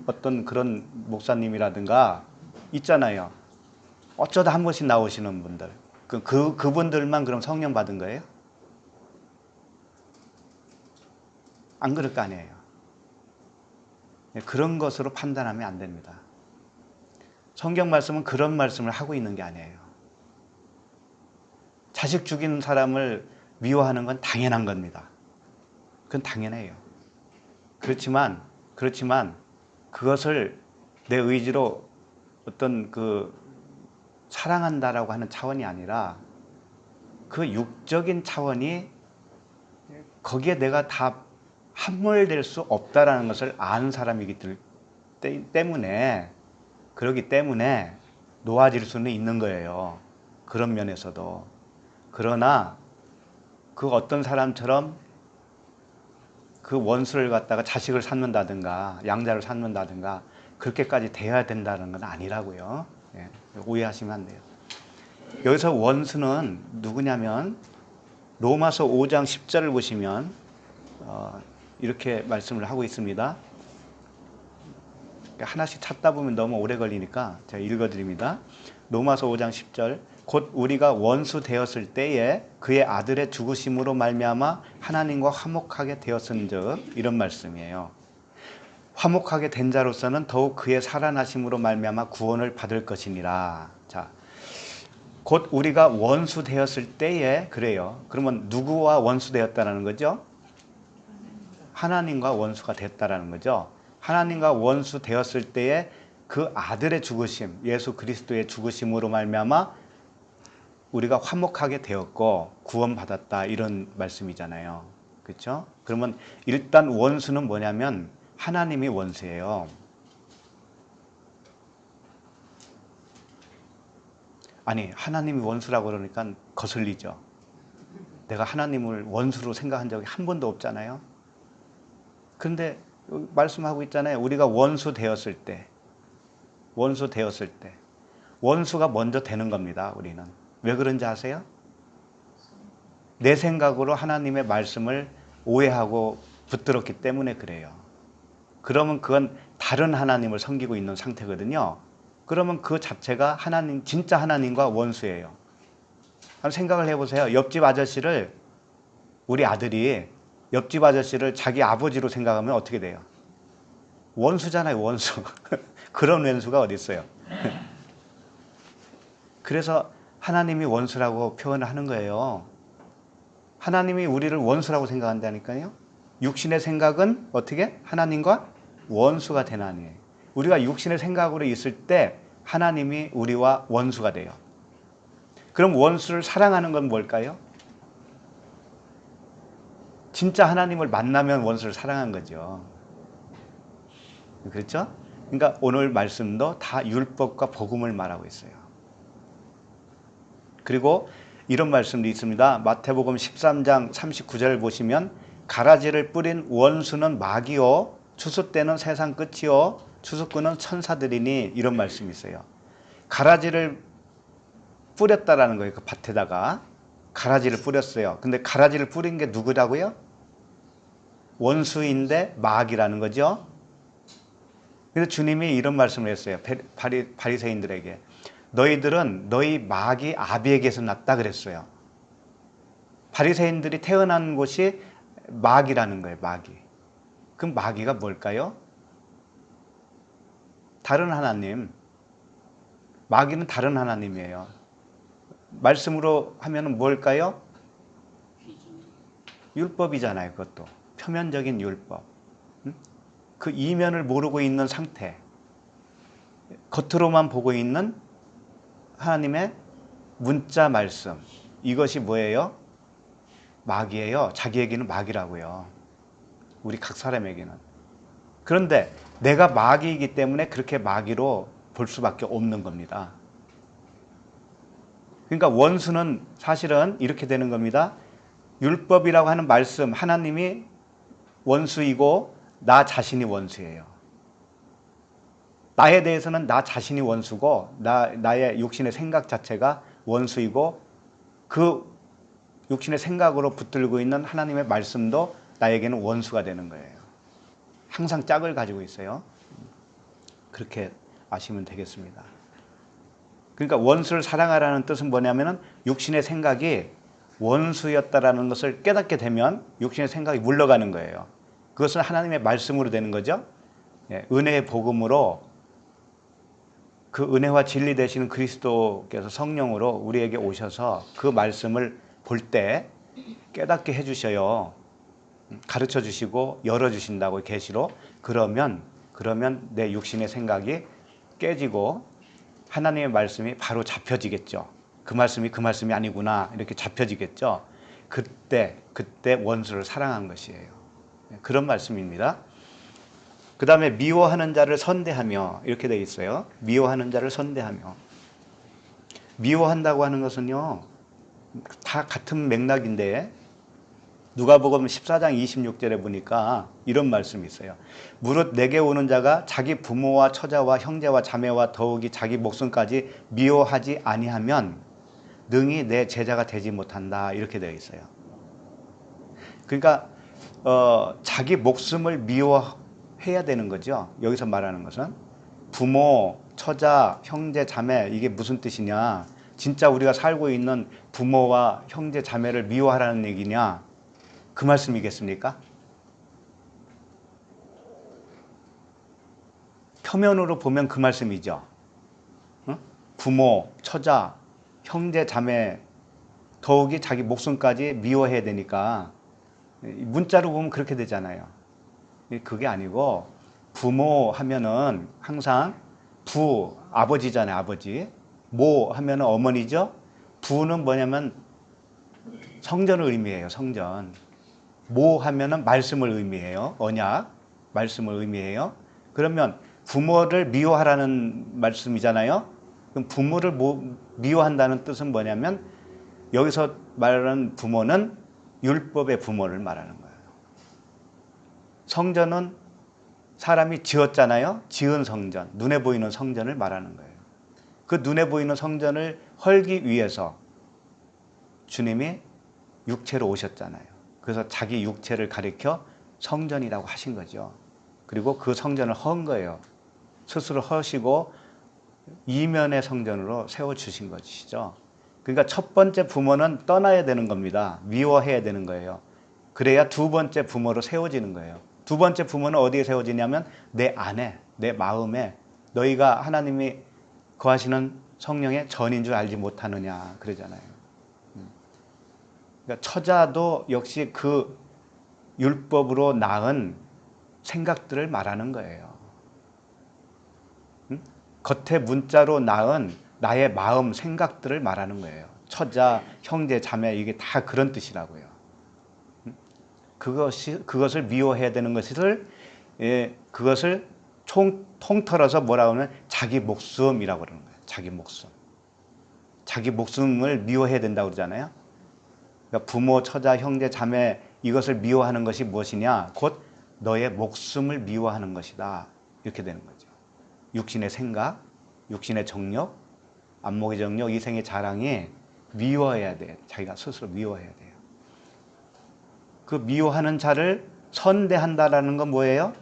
어떤 그런 목사님이라든가 있잖아요. 어쩌다 한 번씩 나오시는 분들. 그분들만 그럼 성령 받은 거예요? 안 그럴 거 아니에요. 그런 것으로 판단하면 안 됩니다. 성경 말씀은 그런 말씀을 하고 있는 게 아니에요. 자식 죽이는 사람을 미워하는 건 당연한 겁니다. 그건 당연해요. 그렇지만 그것을 내 의지로 어떤 사랑한다라고 하는 차원이 아니라 그 육적인 차원이 거기에 내가 다 함몰될 수 없다라는 것을 아는 사람이기 때문에 그렇기 때문에 놓아질 수는 있는 거예요. 그런 면에서도. 그러나 그 어떤 사람처럼 그 원수를 갖다가 자식을 삼는다든가 양자를 삼는다든가 그렇게까지 돼야 된다는 건 아니라고요. 오해하시면 안 돼요. 여기서 원수는 누구냐면 로마서 5장 10절을 보시면 이렇게 말씀을 하고 있습니다. 하나씩 찾다 보면 너무 오래 걸리니까 제가 읽어드립니다. 로마서 5장 10절 곧 우리가 원수 되었을 때에 그의 아들의 죽으심으로 말미암아 하나님과 화목하게 되었은즉 이런 말씀이에요. 화목하게 된 자로서는 더욱 그의 살아나심으로 말미암아 구원을 받을 것이니라. 자, 곧 우리가 원수 되었을 때에 그래요. 그러면 누구와 원수 되었다는 거죠? 하나님과 원수가 됐다라는 거죠. 하나님과 원수 되었을 때에 그 아들의 죽으심, 예수 그리스도의 죽으심으로 말미암아 우리가 화목하게 되었고 구원받았다 이런 말씀이잖아요. 그렇죠? 그러면 일단 원수는 뭐냐면 하나님이 원수예요. 아니 하나님이 원수라고 그러니까 거슬리죠. 내가 하나님을 원수로 생각한 적이 한 번도 없잖아요. 그런데 말씀하고 있잖아요. 우리가 원수 되었을 때 원수가 먼저 되는 겁니다. 우리는. 왜 그런지 아세요? 내 생각으로 하나님의 말씀을 오해하고 붙들었기 때문에 그래요. 그러면 그건 다른 하나님을 섬기고 있는 상태거든요. 그러면 그 자체가 하나님, 진짜 하나님과 원수예요. 한번 생각을 해보세요. 옆집 아저씨를 우리 아들이 옆집 아저씨를 자기 아버지로 생각하면 어떻게 돼요? 원수잖아요, 원수. 그런 원수가 어디 있어요? 그래서 하나님이 원수라고 표현을 하는 거예요. 하나님이 우리를 원수라고 생각한다니까요. 육신의 생각은 어떻게? 하나님과 원수가 되나니. 우리가 육신의 생각으로 있을 때 하나님이 우리와 원수가 돼요. 그럼 원수를 사랑하는 건 뭘까요? 진짜 하나님을 만나면 원수를 사랑한 거죠. 그렇죠? 그러니까 오늘 말씀도 다 율법과 복음을 말하고 있어요. 그리고 이런 말씀도 있습니다. 마태복음 13장 39절 보시면 가라지를 뿌린 원수는 마귀요 추수 때는 세상 끝이요 추수꾼은 천사들이니 이런 말씀이 있어요. 가라지를 뿌렸다라는 거예요. 그 밭에다가 가라지를 뿌렸어요. 근데 가라지를 뿌린 게 누구라고요? 원수인데 마귀라는 거죠. 그래서 주님이 이런 말씀을 했어요. 바리새인들에게. 너희들은 너희 마귀 아비에게서 났다 그랬어요. 바리새인들이 태어난 곳이 마귀라는 거예요. 마귀. 그럼 마귀가 뭘까요? 다른 하나님. 마귀는 다른 하나님이에요. 말씀으로 하면 뭘까요? 율법이잖아요. 그것도. 표면적인 율법. 그 이면을 모르고 있는 상태. 겉으로만 보고 있는 하나님의 문자 말씀. 이것이 뭐예요? 마귀예요. 자기에게는 마귀라고요. 우리 각 사람에게는. 그런데 내가 마귀이기 때문에 그렇게 마귀로 볼 수밖에 없는 겁니다. 그러니까 원수는 사실은 이렇게 되는 겁니다. 율법이라고 하는 말씀, 하나님이 원수이고 나 자신이 원수예요. 나에 대해서는 나 자신이 원수고 나의 육신의 생각 자체가 원수이고 그 육신의 생각으로 붙들고 있는 하나님의 말씀도 나에게는 원수가 되는 거예요. 항상 짝을 가지고 있어요. 그렇게 아시면 되겠습니다. 그러니까 원수를 사랑하라는 뜻은 뭐냐면은 육신의 생각이 원수였다라는 것을 깨닫게 되면 육신의 생각이 물러가는 거예요. 그것은 하나님의 말씀으로 되는 거죠. 은혜의 복음으로 그 은혜와 진리 되시는 그리스도께서 성령으로 우리에게 오셔서 그 말씀을 볼 때 깨닫게 해주셔요. 가르쳐 주시고 열어주신다고 계시로. 그러면 내 육신의 생각이 깨지고 하나님의 말씀이 바로 잡혀지겠죠. 그 말씀이 아니구나 이렇게 잡혀지겠죠. 그때 원수를 사랑한 것이에요. 그런 말씀입니다. 그 다음에 미워하는 자를 선대하며 이렇게 되어 있어요. 미워하는 자를 선대하며. 미워한다고 하는 것은요 다 같은 맥락인데 누가복음 14장 26절에 보니까 이런 말씀이 있어요. 무릇 내게 오는 자가 자기 부모와 처자와 형제와 자매와 더욱이 자기 목숨까지 미워하지 아니하면 능히 내 제자가 되지 못한다. 이렇게 되어 있어요. 그러니까 자기 목숨을 미워해야 되는 거죠. 여기서 말하는 것은 부모, 처자, 형제, 자매, 이게 무슨 뜻이냐? 진짜 우리가 살고 있는 부모와 형제, 자매를 미워하라는 얘기냐? 그 말씀이겠습니까? 표면으로 보면 그 말씀이죠. 부모, 처자, 형제, 자매, 더욱이 자기 목숨까지 미워해야 되니까 문자로 보면 그렇게 되잖아요. 그게 아니고 부모 하면은 항상 부, 아버지잖아요. 아버지. 모 하면은 어머니죠. 부는 뭐냐면 성전을 의미해요. 성전. 모 하면은 말씀을 의미해요. 언약, 말씀을 의미해요. 그러면 부모를 미워하라는 말씀이잖아요. 그럼 부모를 미워한다는 뜻은 뭐냐면 여기서 말하는 부모는 율법의 부모를 말하는 거예요. 성전은 사람이 지었잖아요. 지은 성전, 눈에 보이는 성전을 말하는 거예요. 그 눈에 보이는 성전을 헐기 위해서 주님이 육체로 오셨잖아요. 그래서 자기 육체를 가리켜 성전이라고 하신 거죠. 그리고 그 성전을 헌 거예요. 스스로 허시고 이면의 성전으로 세워주신 것이죠. 그러니까 첫 번째 부모는 떠나야 되는 겁니다. 미워해야 되는 거예요. 그래야 두 번째 부모로 세워지는 거예요. 두 번째 부모는 어디에 세워지냐면 내 안에, 내 마음에 너희가 하나님이 거하시는 성령의 전인 줄 알지 못하느냐 그러잖아요. 그러니까 처자도 역시 그 율법으로 낳은 생각들을 말하는 거예요. 겉에 문자로 낳은 나의 마음, 생각들을 말하는 거예요. 처자, 형제, 자매 이게 다 그런 뜻이라고요. 그것을 미워해야 되는 것을 그것을 통틀어서 뭐라고 하면 자기 목숨이라고 그러는 거예요. 자기 목숨. 자기 목숨을 미워해야 된다고 그러잖아요. 그러니까 부모, 처자, 형제, 자매 이것을 미워하는 것이 무엇이냐? 곧 너의 목숨을 미워하는 것이다. 이렇게 되는 거죠. 육신의 생각, 육신의 정욕, 안목의 정욕, 이생의 자랑이 미워해야 돼요. 자기가 스스로 미워해야 돼요. 그 미워하는 자를 선대한다라는 건 뭐예요?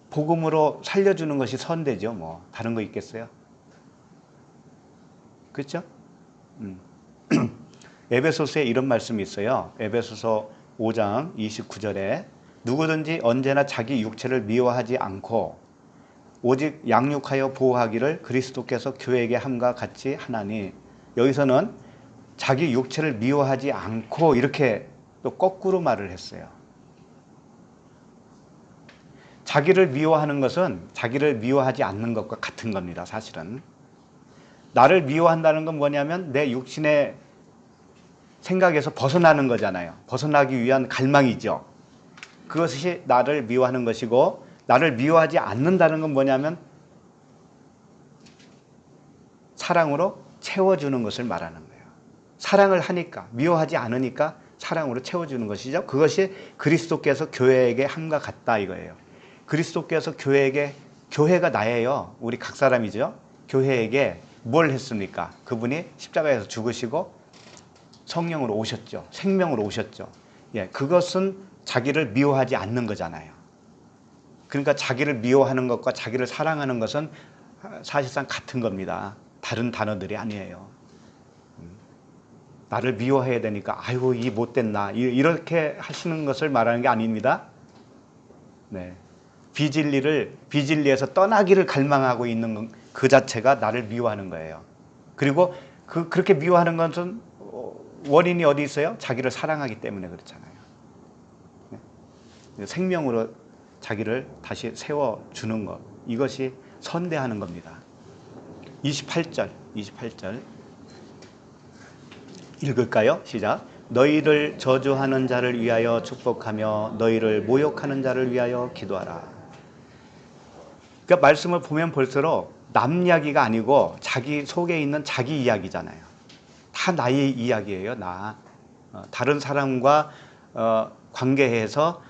복음으로 살려주는 것이 선대죠. 뭐 다른 거 있겠어요? 그렇죠? 에베소서에 이런 말씀이 있어요. 에베소서 5장 29절에 누구든지 언제나 자기 육체를 미워하지 않고 오직 양육하여 보호하기를 그리스도께서 교회에게 함과 같이 하나니, 여기서는 자기 육체를 미워하지 않고 이렇게 또 거꾸로 말을 했어요. 자기를 미워하는 것은 자기를 미워하지 않는 것과 같은 겁니다. 사실은 나를 미워한다는 건 뭐냐면 내 육신의 생각에서 벗어나는 거잖아요. 벗어나기 위한 갈망이죠. 그것이 나를 미워하는 것이고, 나를 미워하지 않는다는 건 뭐냐면 사랑으로 채워주는 것을 말하는 거예요. 사랑을 하니까, 미워하지 않으니까 사랑으로 채워주는 것이죠. 그것이 그리스도께서 교회에게 함과 같다 이거예요. 그리스도께서 교회에게, 교회가 나예요. 우리 각 사람이죠. 교회에게 뭘 했습니까? 그분이 십자가에서 죽으시고 성령으로 오셨죠. 생명으로 오셨죠. 예, 그것은 자기를 미워하지 않는 거잖아요. 그러니까 자기를 미워하는 것과 자기를 사랑하는 것은 사실상 같은 겁니다. 다른 단어들이 아니에요. 나를 미워해야 되니까 아이고 이 못된 나 이렇게 하시는 것을 말하는 게 아닙니다. 네. 비진리에서 떠나기를 갈망하고 있는 그 자체가 나를 미워하는 거예요. 그리고 그렇게 미워하는 것은 원인이 어디 있어요? 자기를 사랑하기 때문에 그렇잖아요. 네. 생명으로 자기를 다시 세워주는 것, 이것이 선대하는 겁니다. 28절 읽을까요? 시작. 너희를 저주하는 자를 위하여 축복하며 너희를 모욕하는 자를 위하여 기도하라. 그러니까 말씀을 보면 볼수록 남 이야기가 아니고 자기 속에 있는 자기 이야기잖아요. 다 다 나의 이야기예요. 나. 다른 사람과 관계해서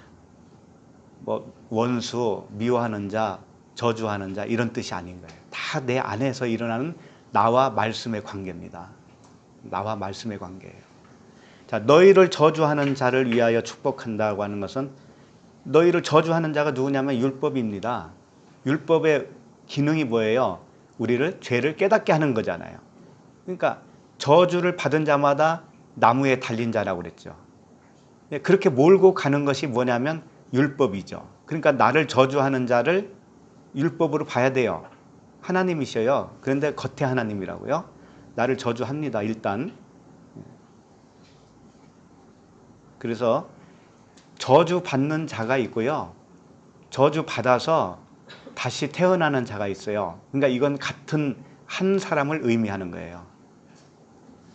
뭐 원수, 미워하는 자, 저주하는 자 이런 뜻이 아닌 거예요. 다 내 안에서 일어나는 나와 말씀의 관계입니다. 나와 말씀의 관계예요. 자, 너희를 저주하는 자를 위하여 축복한다고 하는 것은 너희를 저주하는 자가 누구냐면 율법입니다. 율법의 기능이 뭐예요? 우리를 죄를 깨닫게 하는 거잖아요. 그러니까 저주를 받은 자마다 나무에 달린 자라고 그랬죠. 그렇게 몰고 가는 것이 뭐냐면 율법이죠. 그러니까 나를 저주하는 자를 율법으로 봐야 돼요. 하나님이셔요. 그런데 겉에 하나님이라고요. 나를 저주합니다. 일단. 그래서 저주 받는 자가 있고요. 저주 받아서 다시 태어나는 자가 있어요. 그러니까 이건 같은 한 사람을 의미하는 거예요.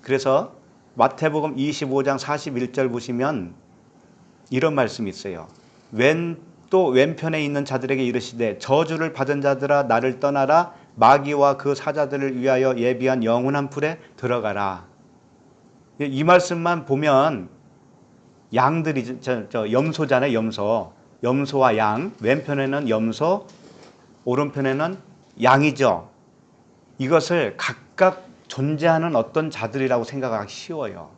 그래서 마태복음 25장 41절 보시면 이런 말씀이 있어요. 또 왼편에 있는 자들에게 이르시되 저주를 받은 자들아 나를 떠나라 마귀와 그 사자들을 위하여 예비한 영원한 풀에 들어가라. 이 말씀만 보면 양들이 염소잖아요. 염소와 양. 왼편에는 염소, 오른편에는 양이죠. 이것을 각각 존재하는 어떤 자들이라고 생각하기 쉬워요.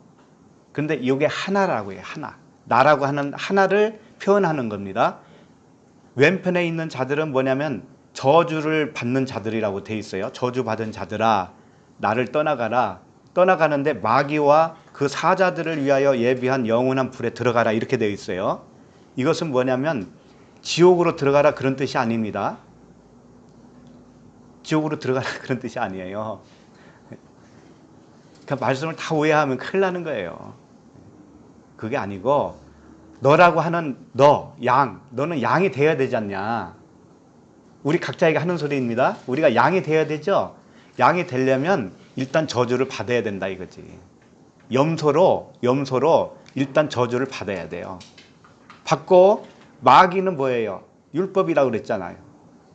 그런데 이게 하나라고 해요. 하나. 나라고 하는 하나를 표현하는 겁니다. 왼편에 있는 자들은 뭐냐면 저주를 받는 자들이라고 돼 있어요. 저주받은 자들아 나를 떠나가라. 떠나가는데 마귀와 그 사자들을 위하여 예비한 영원한 불에 들어가라 이렇게 되어 있어요. 이것은 뭐냐면 지옥으로 들어가라 그런 뜻이 아닙니다. 지옥으로 들어가라 그런 뜻이 아니에요. 그러니까 말씀을 다 오해하면 큰일 나는 거예요. 그게 아니고 너라고 하는 너는 양이 되어야 되지 않냐. 우리 각자에게 하는 소리입니다. 우리가 양이 되어야 되죠. 양이 되려면 일단 저주를 받아야 된다 이거지. 염소로 일단 저주를 받아야 돼요. 받고 마귀는 뭐예요? 율법이라고 그랬잖아요.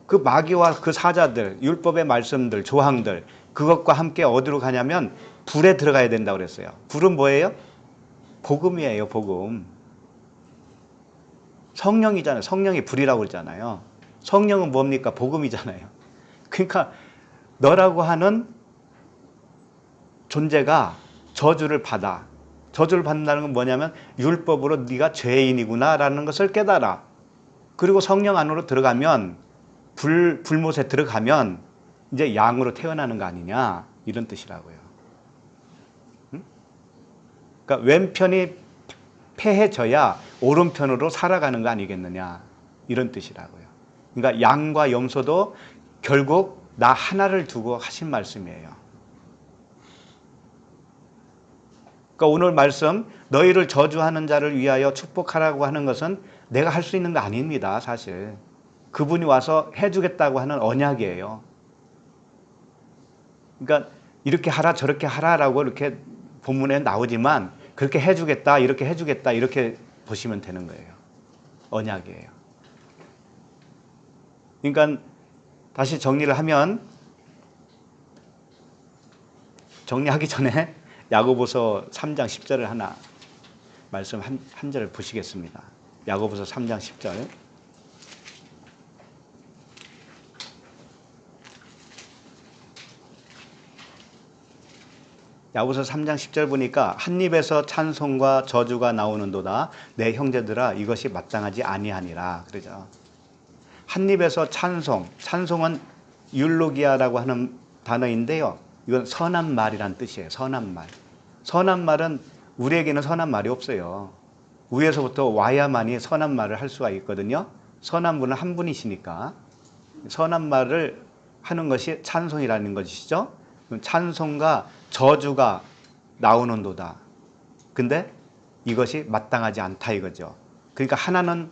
그 마귀와 그 사자들, 율법의 말씀들, 조항들 그것과 함께 어디로 가냐면 불에 들어가야 된다고 그랬어요. 불은 뭐예요? 복음이에요. 복음. 성령이잖아요. 성령이 불이라고 그러잖아요. 성령은 뭡니까? 복음이잖아요. 그러니까 너라고 하는 존재가 저주를 받아. 저주를 받는다는 건 뭐냐면 율법으로 네가 죄인이구나 라는 것을 깨달아. 그리고 성령 안으로 들어가면 불못에 들어가면 이제 양으로 태어나는 거 아니냐 이런 뜻이라고요. 응? 그러니까 왼편이 패해져야 오른편으로 살아가는 거 아니겠느냐 이런 뜻이라고요. 그러니까 양과 염소도 결국 나 하나를 두고 하신 말씀이에요. 그러니까 오늘 말씀 너희를 저주하는 자를 위하여 축복하라고 하는 것은 내가 할 수 있는 거 아닙니다. 사실 그분이 와서 해주겠다고 하는 언약이에요. 그러니까 이렇게 하라 저렇게 하라라고 이렇게 본문에 나오지만 그렇게 해주겠다 이렇게 보시면 되는 거예요. 언약이에요. 그러니까 다시 정리를 하면 정리하기 전에 야고보서 3장 10절을 하나 말씀 한 절을 보시겠습니다. 야고보서 3장 10절. 야고보서 3장 10절 보니까 한 입에서 찬송과 저주가 나오는도다. 내 형제들아 이것이 마땅하지 아니하니라. 그러죠. 한 입에서 찬송은 율로기아라고 하는 단어인데요. 이건 선한 말이란 뜻이에요. 선한 말. 선한 말은 우리에게는 선한 말이 없어요. 위에서부터 와야만이 선한 말을 할 수가 있거든요. 선한 분은 한 분이시니까 선한 말을 하는 것이 찬송이라는 것이죠. 찬송과 저주가 나오는도다. 근데 이것이 마땅하지 않다 이거죠. 그러니까 하나는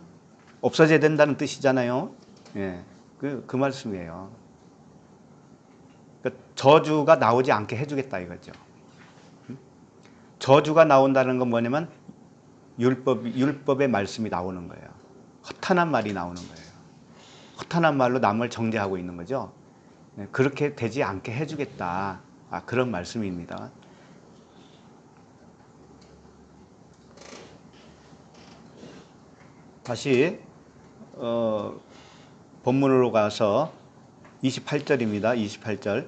없어져야 된다는 뜻이잖아요. 예, 그 말씀이에요. 그러니까 저주가 나오지 않게 해주겠다 이거죠. 저주가 나온다는 건 뭐냐면 율법의 말씀이 나오는 거예요. 허탄한 말이 나오는 거예요. 허탄한 말로 남을 정죄하고 있는 거죠. 그렇게 되지 않게 해주겠다. 그런 말씀입니다. 다시 본문으로 가서 28절입니다. 28절.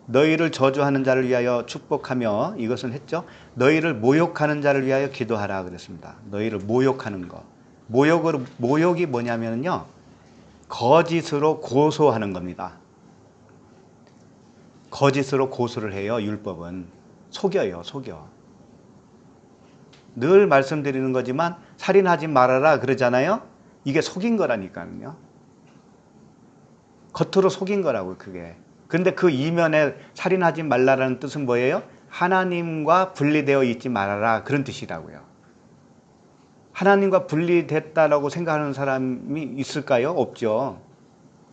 너희를 저주하는 자를 위하여 축복하며, 이것은 했죠. 너희를 모욕하는 자를 위하여 기도하라 그랬습니다. 너희를 모욕하는 거. 모욕이 뭐냐면요, 거짓으로 고소하는 겁니다. 거짓으로 고소를 해요. 율법은 속여요. 속여. 늘 말씀드리는 거지만 살인하지 말아라 그러잖아요. 이게 속인 거라니까요. 겉으로 속인 거라고, 그게. 근데 그 이면에 살인하지 말라라는 뜻은 뭐예요? 하나님과 분리되어 있지 말아라, 그런 뜻이라고요. 하나님과 분리됐다라고 생각하는 사람이 있을까요? 없죠.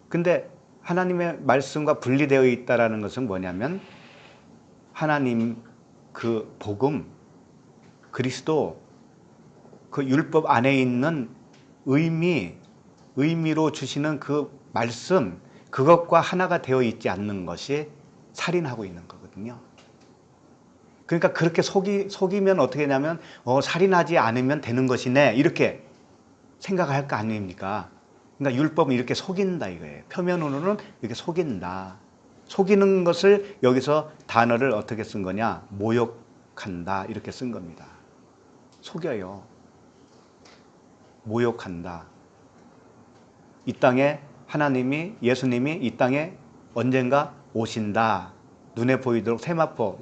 근데 하나님의 말씀과 분리되어 있다라는 것은 뭐냐면, 하나님 그 복음, 그리스도, 그 율법 안에 있는 의미로 주시는 그 말씀, 그것과 하나가 되어 있지 않는 것이 살인하고 있는 거거든요. 그러니까 그렇게 속이면 어떻게 되냐면, 살인하지 않으면 되는 것이네, 이렇게 생각할 거 아닙니까? 그러니까 율법은 이렇게 속인다 이거예요. 표면으로는 이렇게 속인다. 속이는 것을 여기서 단어를 어떻게 쓴 거냐? 모욕한다, 이렇게 쓴 겁니다. 속여요. 모욕한다. 이 땅에 하나님이, 예수님이 이 땅에 언젠가 오신다. 눈에 보이도록 세마포,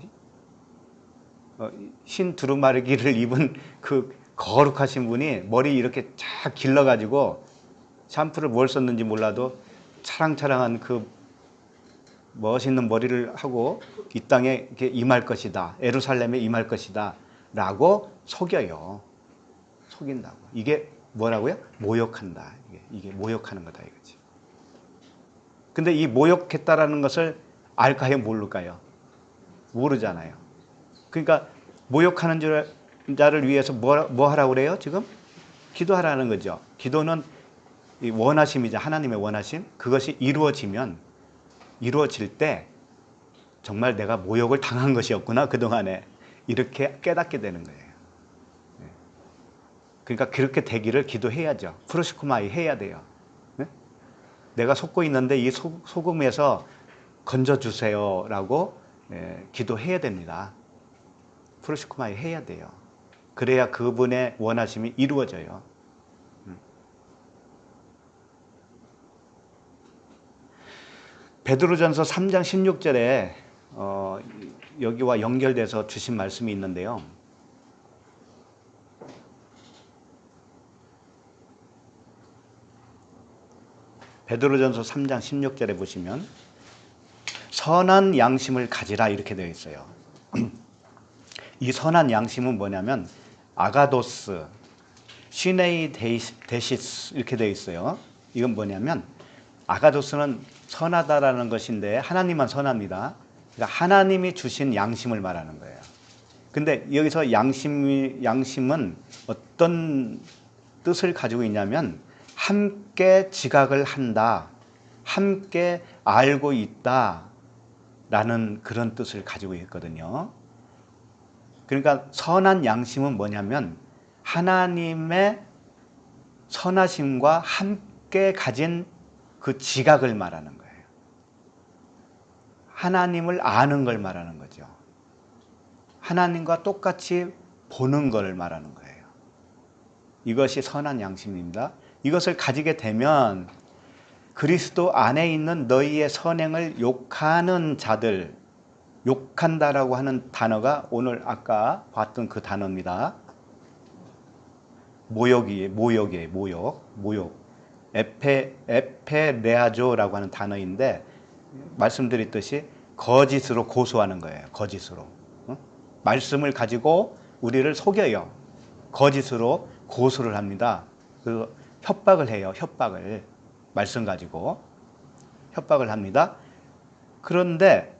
흰 두루마리기를 입은 그 거룩하신 분이 머리 이렇게 쫙 길러가지고 샴푸를 뭘 썼는지 몰라도 차랑차랑한 그 멋있는 머리를 하고 이 땅에 이렇게 임할 것이다. 예루살렘에 임할 것이다. 라고 속여요. 속인다고. 이게 뭐라고요? 모욕한다. 이게 모욕하는 거다 이거지. 근데 이 모욕했다라는 것을 알까요? 모를까요? 모르잖아요. 그러니까 모욕하는 자를 위해서 뭐 하라고 그래요? 지금? 기도하라는 거죠. 기도는 이 원하심이죠. 하나님의 원하심. 그것이 이루어질 때 정말 내가 모욕을 당한 것이었구나, 그동안에. 이렇게 깨닫게 되는 거예요. 그러니까 그렇게 되기를 기도해야죠. 프로시코마이 해야 돼요. 내가 속고 있는데 이 속음에서 건져주세요 라고 기도해야 됩니다. 프로시코마이 해야 돼요. 그래야 그분의 원하심이 이루어져요. 베드로전서 3장 16절에 여기와 연결돼서 주신 말씀이 있는데요. 베드로전서 3장 16절에 보시면 선한 양심을 가지라, 이렇게 되어 있어요. 이 선한 양심은 뭐냐면 아가도스, 시네이 데시스, 이렇게 되어 있어요. 이건 뭐냐면 아가도스는 선하다라는 것인데 하나님만 선합니다. 그러니까 하나님이 주신 양심을 말하는 거예요. 근데 여기서 양심은 어떤 뜻을 가지고 있냐면 함께 지각을 한다, 함께 알고 있다 라는 그런 뜻을 가지고 있거든요. 그러니까 선한 양심은 뭐냐면 하나님의 선하심과 함께 가진 그 지각을 말하는 거예요. 하나님을 아는 걸 말하는 거죠. 하나님과 똑같이 보는 걸 말하는 거예요. 이것이 선한 양심입니다. 이것을 가지게 되면 그리스도 안에 있는 너희의 선행을 욕하는 자들, 욕한다라고 하는 단어가 오늘 아까 봤던 그 단어입니다. 모욕이에요. 모욕. 에페레아조라고 하는 단어인데 말씀드렸듯이 거짓으로 고소하는 거예요. 거짓으로. 말씀을 가지고 우리를 속여요. 거짓으로 고소를 합니다. 그리고 협박을 해요. 협박을. 말씀 가지고 협박을 합니다. 그런데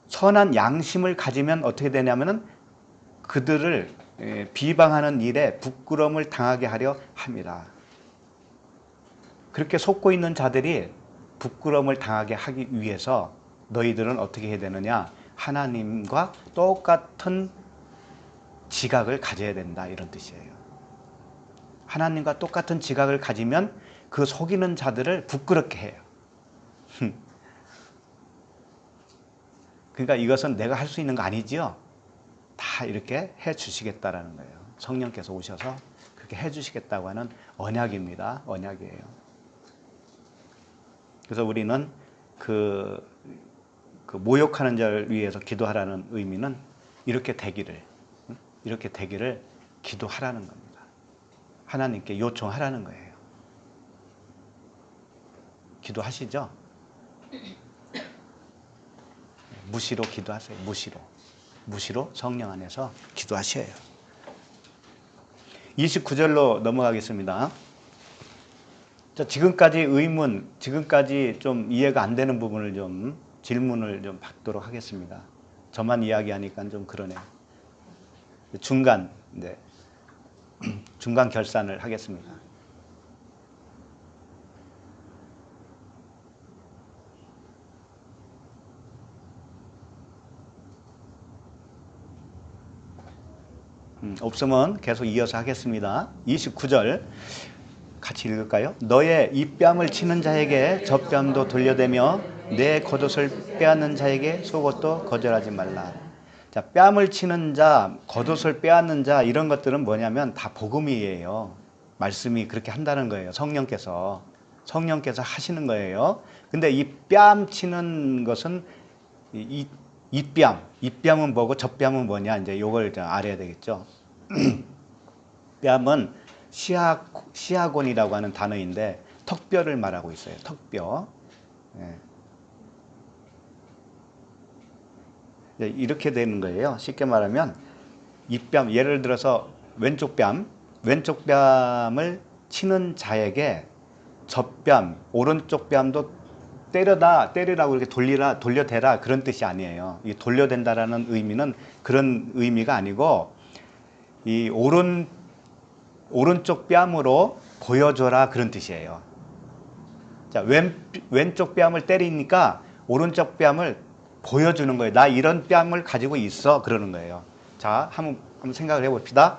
선한 양심을 가지면 어떻게 되냐면은 그들을 비방하는 일에 부끄러움을 당하게 하려 합니다. 그렇게 속고 있는 자들이 부끄러움을 당하게 하기 위해서 너희들은 어떻게 해야 되느냐? 하나님과 똑같은 지각을 가져야 된다, 이런 뜻이에요. 하나님과 똑같은 지각을 가지면 그 속이는 자들을 부끄럽게 해요. 그러니까 이것은 내가 할 수 있는 거 아니지요? 다 이렇게 해 주시겠다라는 거예요. 성령께서 오셔서 그렇게 해 주시겠다고 하는 언약입니다. 언약이에요. 그래서 우리는 그 모욕하는 자를 위해서 기도하라는 의미는 이렇게 되기를 기도하라는 겁니다. 하나님께 요청하라는 거예요. 기도하시죠? 무시로 기도하세요. 무시로 성령 안에서 기도하셔요. 29절로 넘어가겠습니다. 자, 지금까지 좀 이해가 안 되는 부분을 좀 질문을 좀 받도록 하겠습니다. 저만 이야기하니까 좀 그러네요. 중간 결산을 하겠습니다. 없으면 계속 이어서 하겠습니다. 29절 같이 읽을까요? 너의 이 뺨을 치는 자에게 저 뺨도 돌려대며 내 겉옷을 빼앗는 자에게 속옷도 거절하지 말라. 자, 뺨을 치는 자, 겉옷을 빼앗는 자 이런 것들은 뭐냐면 다 복음이에요. 말씀이 그렇게 한다는 거예요. 성령께서 하시는 거예요. 근데 이 뺨 치는 것은 이 뺨은 뭐고 저 뺨은 뭐냐 이제 요걸 알아야 되겠죠. 뺨은 시아곤이라고 하는 단어인데 턱뼈를 말하고 있어요. 턱뼈. 예. 이렇게 되는 거예요. 쉽게 말하면 이 뺨, 예를 들어서 왼쪽 뺨을 치는 자에게 저 뺨, 오른쪽 뺨도 때리라고 이렇게 돌려대라 그런 뜻이 아니에요. 이 돌려댄다라는 의미는 그런 의미가 아니고 이 오른쪽 뺨으로 보여줘라 그런 뜻이에요. 자, 왼쪽 뺨을 때리니까 오른쪽 뺨을 보여주는 거예요. 나 이런 뺨을 가지고 있어 그러는 거예요. 자, 한번 생각을 해봅시다.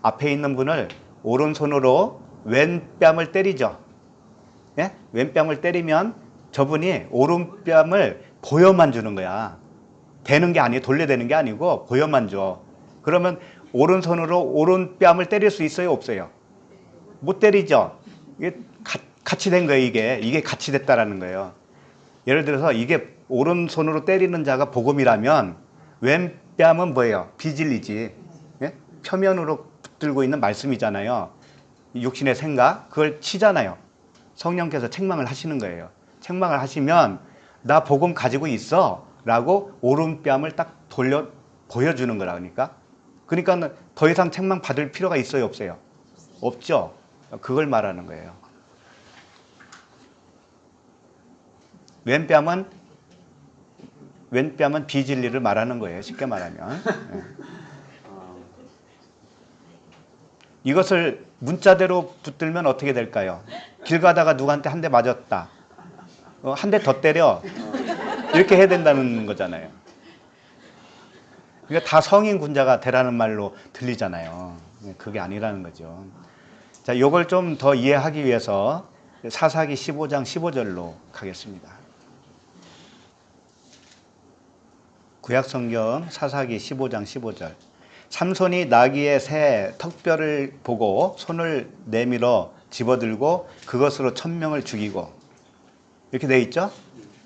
앞에 있는 분을 오른손으로 왼뺨을 때리죠. 예? 왼뺨을 때리면 저분이 오른뺨을 보여만 주는 거야. 대는 게 아니에요. 돌려대는 게 아니고 보여만 줘. 그러면 오른손으로 오른뺨을 때릴 수 있어요? 없어요? 못 때리죠? 이게 같이 된 거예요. 이게 같이 됐다라는 거예요. 예를 들어서 이게 오른손으로 때리는 자가 복음이라면 왼뺨은 뭐예요? 비진리지. 예? 표면으로 붙들고 있는 말씀이잖아요. 육신의 생각, 그걸 치잖아요. 성령께서 책망을 하시는 거예요. 책망을 하시면 나 복음 가지고 있어 라고 오른뺨을 딱 돌려 보여주는 거라니까. 그러니까 더 이상 책망 받을 필요가 있어요? 없어요? 없죠. 그걸 말하는 거예요. 왼뺨은 비진리를 말하는 거예요. 쉽게 말하면. 이것을 문자대로 붙들면 어떻게 될까요? 길 가다가 누구한테 한 대 맞았다. 한 대 더 때려. 이렇게 해야 된다는 거잖아요. 그러니까 다 성인 군자가 되라는 말로 들리잖아요. 그게 아니라는 거죠. 자, 요걸 좀 더 이해하기 위해서 사사기 15장 15절로 가겠습니다. 구약성경 사사기 15장 15절. 삼손이 나귀의 새 턱뼈를 보고 손을 내밀어 집어들고 그것으로 1000명을 죽이고, 이렇게 돼 있죠?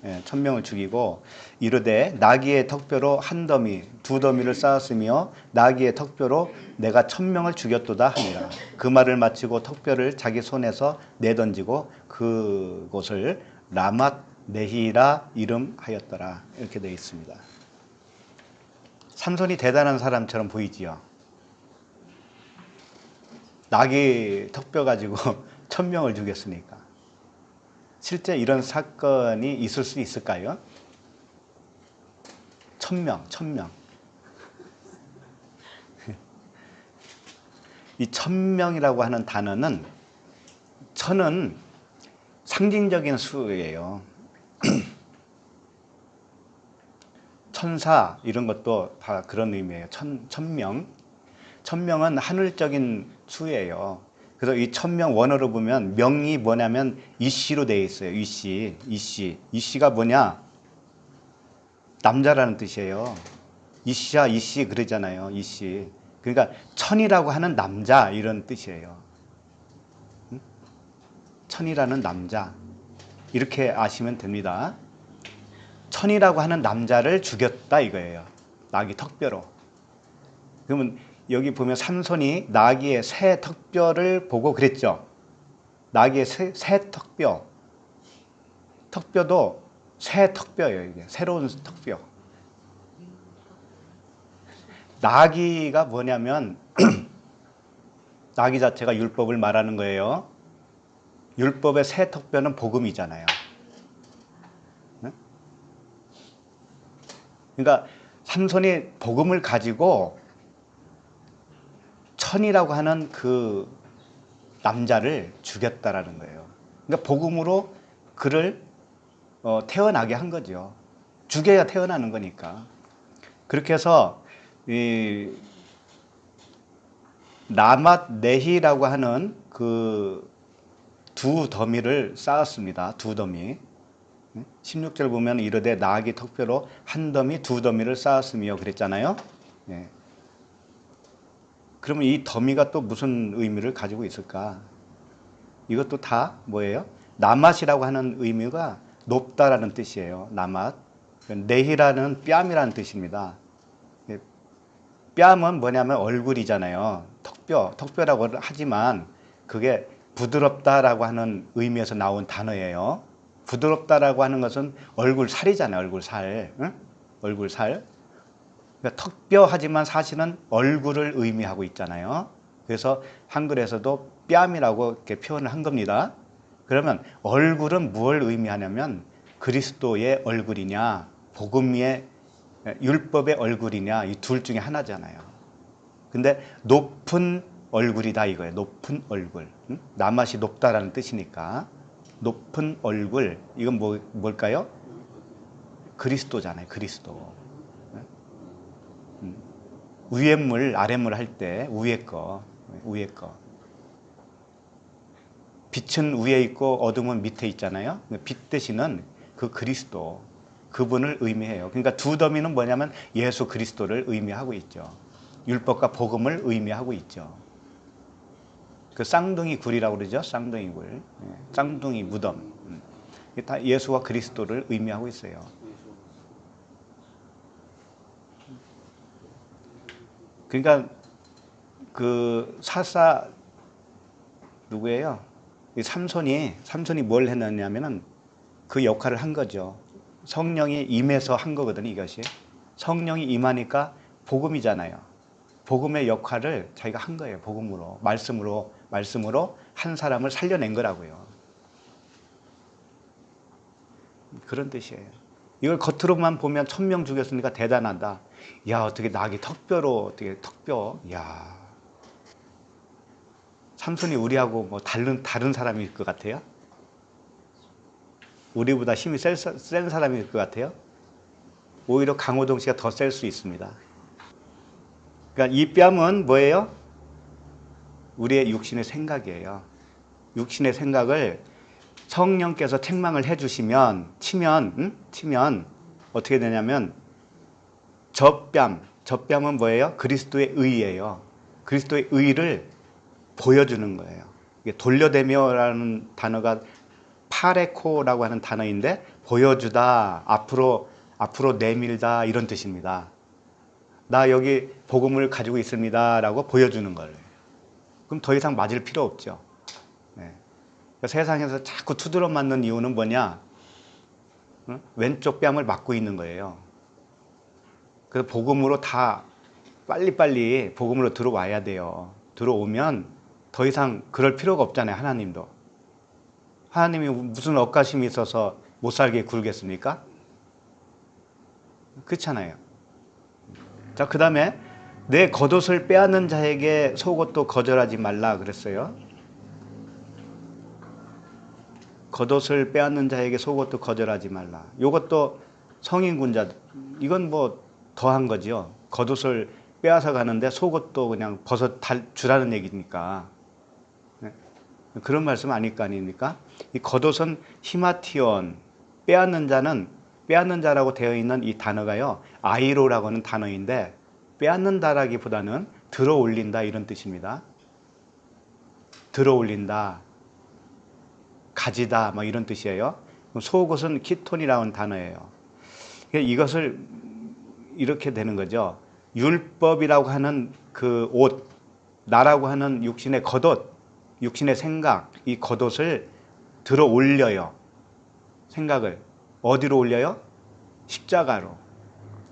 예, 1000명을 죽이고 이르되 나귀의 턱뼈로 한 더미 두 더미를 쌓았으며 나귀의 턱뼈로 내가 1000명을 죽였도다 하니라. 그 말을 마치고 턱뼈를 자기 손에서 내던지고 그곳을 라맛 네히라 이름하였더라. 이렇게 되어 있습니다. 삼손이 대단한 사람처럼 보이지요. 나귀 턱뼈 가지고 1000명을 죽였으니까. 실제 이런 사건이 있을 수 있을까요? 1000명. 이 1000명이라고 하는 단어는, 천은 상징적인 수예요. 천사 이런 것도 다 그런 의미예요. 1000명. 1000명은 하늘적인 수예요. 그래서 이 천명 원어로 보면 명이 뭐냐면 이씨로 되어 있어요. 이씨, 이씨. 이씨가 뭐냐? 남자라는 뜻이에요. 이씨야, 이씨 그러잖아요. 이씨. 그러니까 천이라고 하는 남자 이런 뜻이에요. 응? 천이라는 남자. 이렇게 아시면 됩니다. 천이라고 하는 남자를 죽였다 이거예요. 나귀 턱뼈로. 그러면 여기 보면 삼손이 나귀의 새 턱뼈를 보고 그랬죠. 나귀의 새 턱뼈. 턱뼈도 새 턱뼈예요. 이게 새로운 턱뼈. 나귀가 뭐냐면 나귀 자체가 율법을 말하는 거예요. 율법의 새 턱뼈는 복음이잖아요. 그러니까 삼손이 복음을 가지고 천이라고 하는 그 남자를 죽였다라는 거예요. 그러니까 복음으로 그를 태어나게 한 거죠. 죽여야 태어나는 거니까. 그렇게 해서 이 라맛 네히라고 하는 그 두 더미를 쌓았습니다. 두 더미. 16절 보면 이르되 나귀 턱뼈로 한 더미 두 더미를 쌓았으며 그랬잖아요. 예. 그러면 이 더미가 또 무슨 의미를 가지고 있을까? 이것도 다 뭐예요? 나맛이라고 하는 의미가 높다라는 뜻이에요. 나맛. 네히라는 뺨이라는 뜻입니다. 뺨은 뭐냐면 얼굴이잖아요. 턱뼈라고 하지만 그게 부드럽다라고 하는 의미에서 나온 단어예요. 부드럽다라고 하는 것은 얼굴 살이잖아요. 얼굴 살. 응? 얼굴 살. 그러니까 턱뼈 하지만 사실은 얼굴을 의미하고 있잖아요. 그래서 한글에서도 뺨이라고 이렇게 표현을 한 겁니다. 그러면 얼굴은 무엇을 의미하냐면 그리스도의 얼굴이냐, 복음의 율법의 얼굴이냐, 이 둘 중에 하나잖아요. 근데 높은 얼굴이다 이거예요. 높은 얼굴. 응? 나맛이 높다라는 뜻이니까. 높은 얼굴. 이건 뭘까요? 그리스도잖아요. 그리스도. 위에 물, 아래 물 할 때 위에 거. 빛은 위에 있고 어둠은 밑에 있잖아요. 빛 대신은 그 그리스도, 그분을 의미해요. 그러니까 두 더미는 뭐냐면 예수 그리스도를 의미하고 있죠. 율법과 복음을 의미하고 있죠. 그 쌍둥이 굴이라고 그러죠. 쌍둥이 굴. 쌍둥이 무덤. 다 예수와 그리스도를 의미하고 있어요. 그러니까 그 사사 누구예요? 이 삼손이 뭘 했느냐면은 그 역할을 한 거죠. 성령이 임해서 한 거거든요, 이것이. 성령이 임하니까 복음이잖아요. 복음의 역할을 자기가 한 거예요. 복음으로, 말씀으로 한 사람을 살려낸 거라고요. 그런 뜻이에요. 이걸 겉으로만 보면 1000명 죽였으니까 대단하다. 야, 어떻게 나귀 턱뼈. 야. 삼손이 우리하고 뭐 다른 사람일 것 같아요? 우리보다 힘이 센 사람일 것 같아요? 오히려 강호동 씨가 더 셀 수 있습니다. 그러니까 이 뺨은 뭐예요? 우리의 육신의 생각이에요. 육신의 생각을 성령께서 책망을 해주시면 치면 어떻게 되냐면 젖뺨은 뭐예요? 그리스도의 의예요. 그리스도의 의를 보여주는 거예요. 이게 돌려대며라는 단어가 파레코라고 하는 단어인데 보여주다, 앞으로 내밀다 이런 뜻입니다. 나 여기 복음을 가지고 있습니다 라고 보여주는 거예요. 그럼 더 이상 맞을 필요 없죠. 네. 그러니까 세상에서 자꾸 두드러 맞는 이유는 뭐냐? 왼쪽 뺨을 맞고 있는 거예요. 그래서 복음으로 다 빨리빨리 복음으로 들어와야 돼요. 들어오면 더 이상 그럴 필요가 없잖아요. 하나님도. 하나님이 무슨 억가심이 있어서 못 살게 굴겠습니까? 그렇잖아요. 자, 그 다음에 내 겉옷을 빼앗는 자에게 속옷도 거절하지 말라 그랬어요. 겉옷을 빼앗는 자에게 속옷도 거절하지 말라. 이것도 성인군자, 이건 뭐 더한 거죠. 겉옷을 빼앗아 가는데 속옷도 그냥 벗어 주라는 얘기니까. 그런 말씀 아닐 거 아닙니까? 이 겉옷은 히마티온, 빼앗는 자는, 빼앗는 자라고 되어 있는 이 단어가요, 아이로라고 하는 단어인데, 빼앗는다라기보다는 들어 올린다 이런 뜻입니다. 들어 올린다, 가지다 뭐 이런 뜻이에요. 속옷은 키톤이라는 단어예요. 이것을 이렇게 되는 거죠. 율법이라고 하는 그 옷, 나라고 하는 육신의 겉옷, 육신의 생각, 이 겉옷을 들어 올려요. 생각을 어디로 올려요? 십자가로.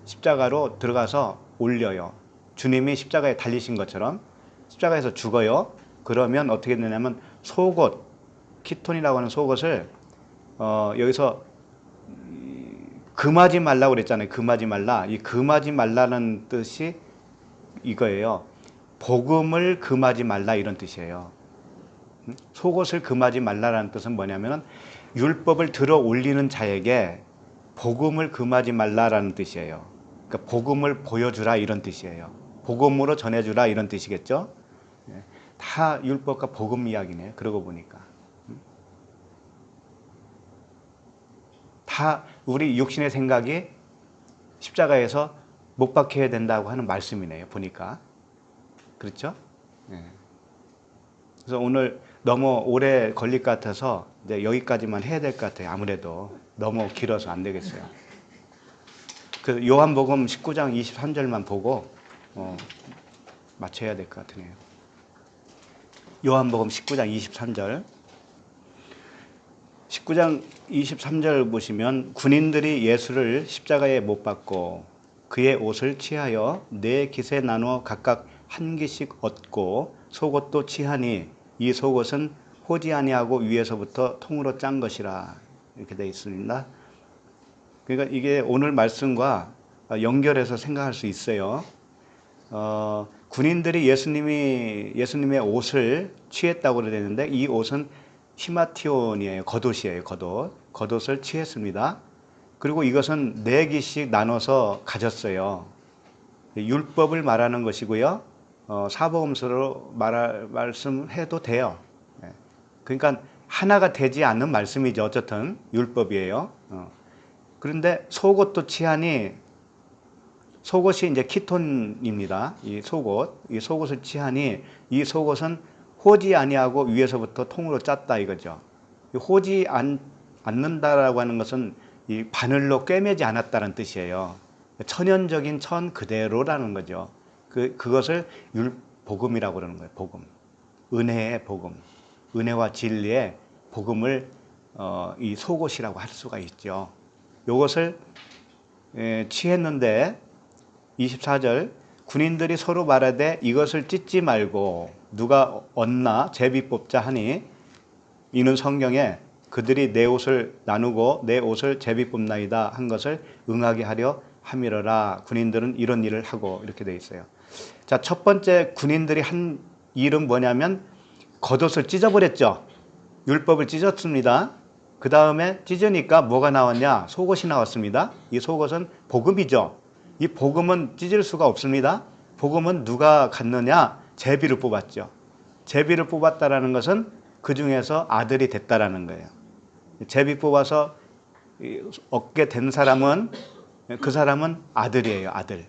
십자가로 들어가서 올려요. 주님이 십자가에 달리신 것처럼 십자가에서 죽어요. 그러면 어떻게 되냐면 속옷, 키톤이라고 하는 속옷을 여기서 금하지 말라고 그랬잖아요. 금하지 말라. 이 금하지 말라는 뜻이 이거예요. 복음을 금하지 말라 이런 뜻이에요. 속옷을 금하지 말라라는 뜻은 뭐냐면 율법을 들어 올리는 자에게 복음을 금하지 말라라는 뜻이에요. 그러니까 복음을 보여주라 이런 뜻이에요. 복음으로 전해주라 이런 뜻이겠죠. 다 율법과 복음 이야기네요. 그러고 보니까 다 우리 육신의 생각이 십자가에서 못 박혀야 된다고 하는 말씀이네요. 보니까 그렇죠? 그래서 오늘 너무 오래 걸릴 것 같아서 이제 여기까지만 해야 될 것 같아요. 아무래도 너무 길어서 안 되겠어요. 그 요한복음 19장 23절만 보고 맞춰야 될 것 같으네요. 요한복음 19장 23절. 19장 23절 보시면 군인들이 예수를 십자가에 못 박고 그의 옷을 취하여 네 깃에 나누어 각각 한 깃씩 얻고 속옷도 취하니 이 속옷은 호지 아니하고 위에서부터 통으로 짠 것이라 이렇게 되어 있습니다. 그러니까 이게 오늘 말씀과 연결해서 생각할 수 있어요. 군인들이 예수님의 옷을 취했다고 그러는데 이 옷은 히마티온이에요. 겉옷이에요. 겉옷을 취했습니다. 그리고 이것은 네 깃씩 나눠서 가졌어요. 율법을 말하는 것이고요. 사복음서로 말씀해도 돼요. 그러니까 하나가 되지 않는 말씀이죠. 어쨌든 율법이에요. 그런데 속옷도 취하니 속옷이 이제 키톤입니다. 이 속옷을 취하니 이 속옷은 호지 아니하고 위에서부터 통으로 짰다 이거죠. 호지 않는다라고 하는 것은 이 바늘로 꿰매지 않았다는 뜻이에요. 천연적인 천 그대로라는 거죠. 그것을 복음이라고 그러는 거예요. 복음, 은혜의 복음, 은혜와 진리의 복음을 이 속옷이라고 할 수가 있죠. 이것을 취했는데 24절 군인들이 서로 말하되 이것을 찢지 말고 누가 얻나 제비 뽑자 하니 이는 성경에 그들이 내 옷을 나누고 내 옷을 제비 뽑나이다 한 것을 응하게 하려 함이러라. 군인들은 이런 일을 하고 이렇게 돼 있어요. 자, 첫 번째 군인들이 한 일은 뭐냐면 겉옷을 찢어버렸죠. 율법을 찢었습니다. 그 다음에 찢으니까 뭐가 나왔냐? 속옷이 나왔습니다. 이 속옷은 복음이죠. 이 복음은 찢을 수가 없습니다. 복음은 누가 갖느냐? 제비를 뽑았죠. 제비를 뽑았다라는 것은 그 중에서 아들이 됐다라는 거예요. 제비 뽑아서 얻게 된 사람은 그 사람은 아들이에요. 아들.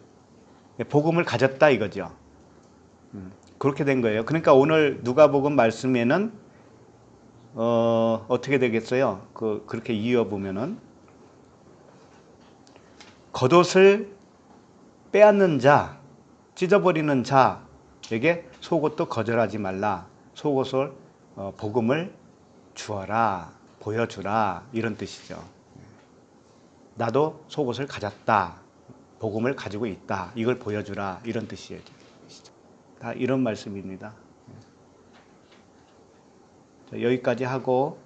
복음을 가졌다 이거죠. 그렇게 된 거예요. 그러니까 오늘 누가복음 말씀에는 어떻게 되겠어요? 그렇게 이어보면은 겉옷을 빼앗는 자, 찢어버리는 자에게 속옷도 거절하지 말라. 속옷을 복음을 주어라, 보여주라 이런 뜻이죠. 나도 속옷을 가졌다, 복음을 가지고 있다, 이걸 보여주라 이런 뜻이에요. 다 이런 말씀입니다. 여기까지 하고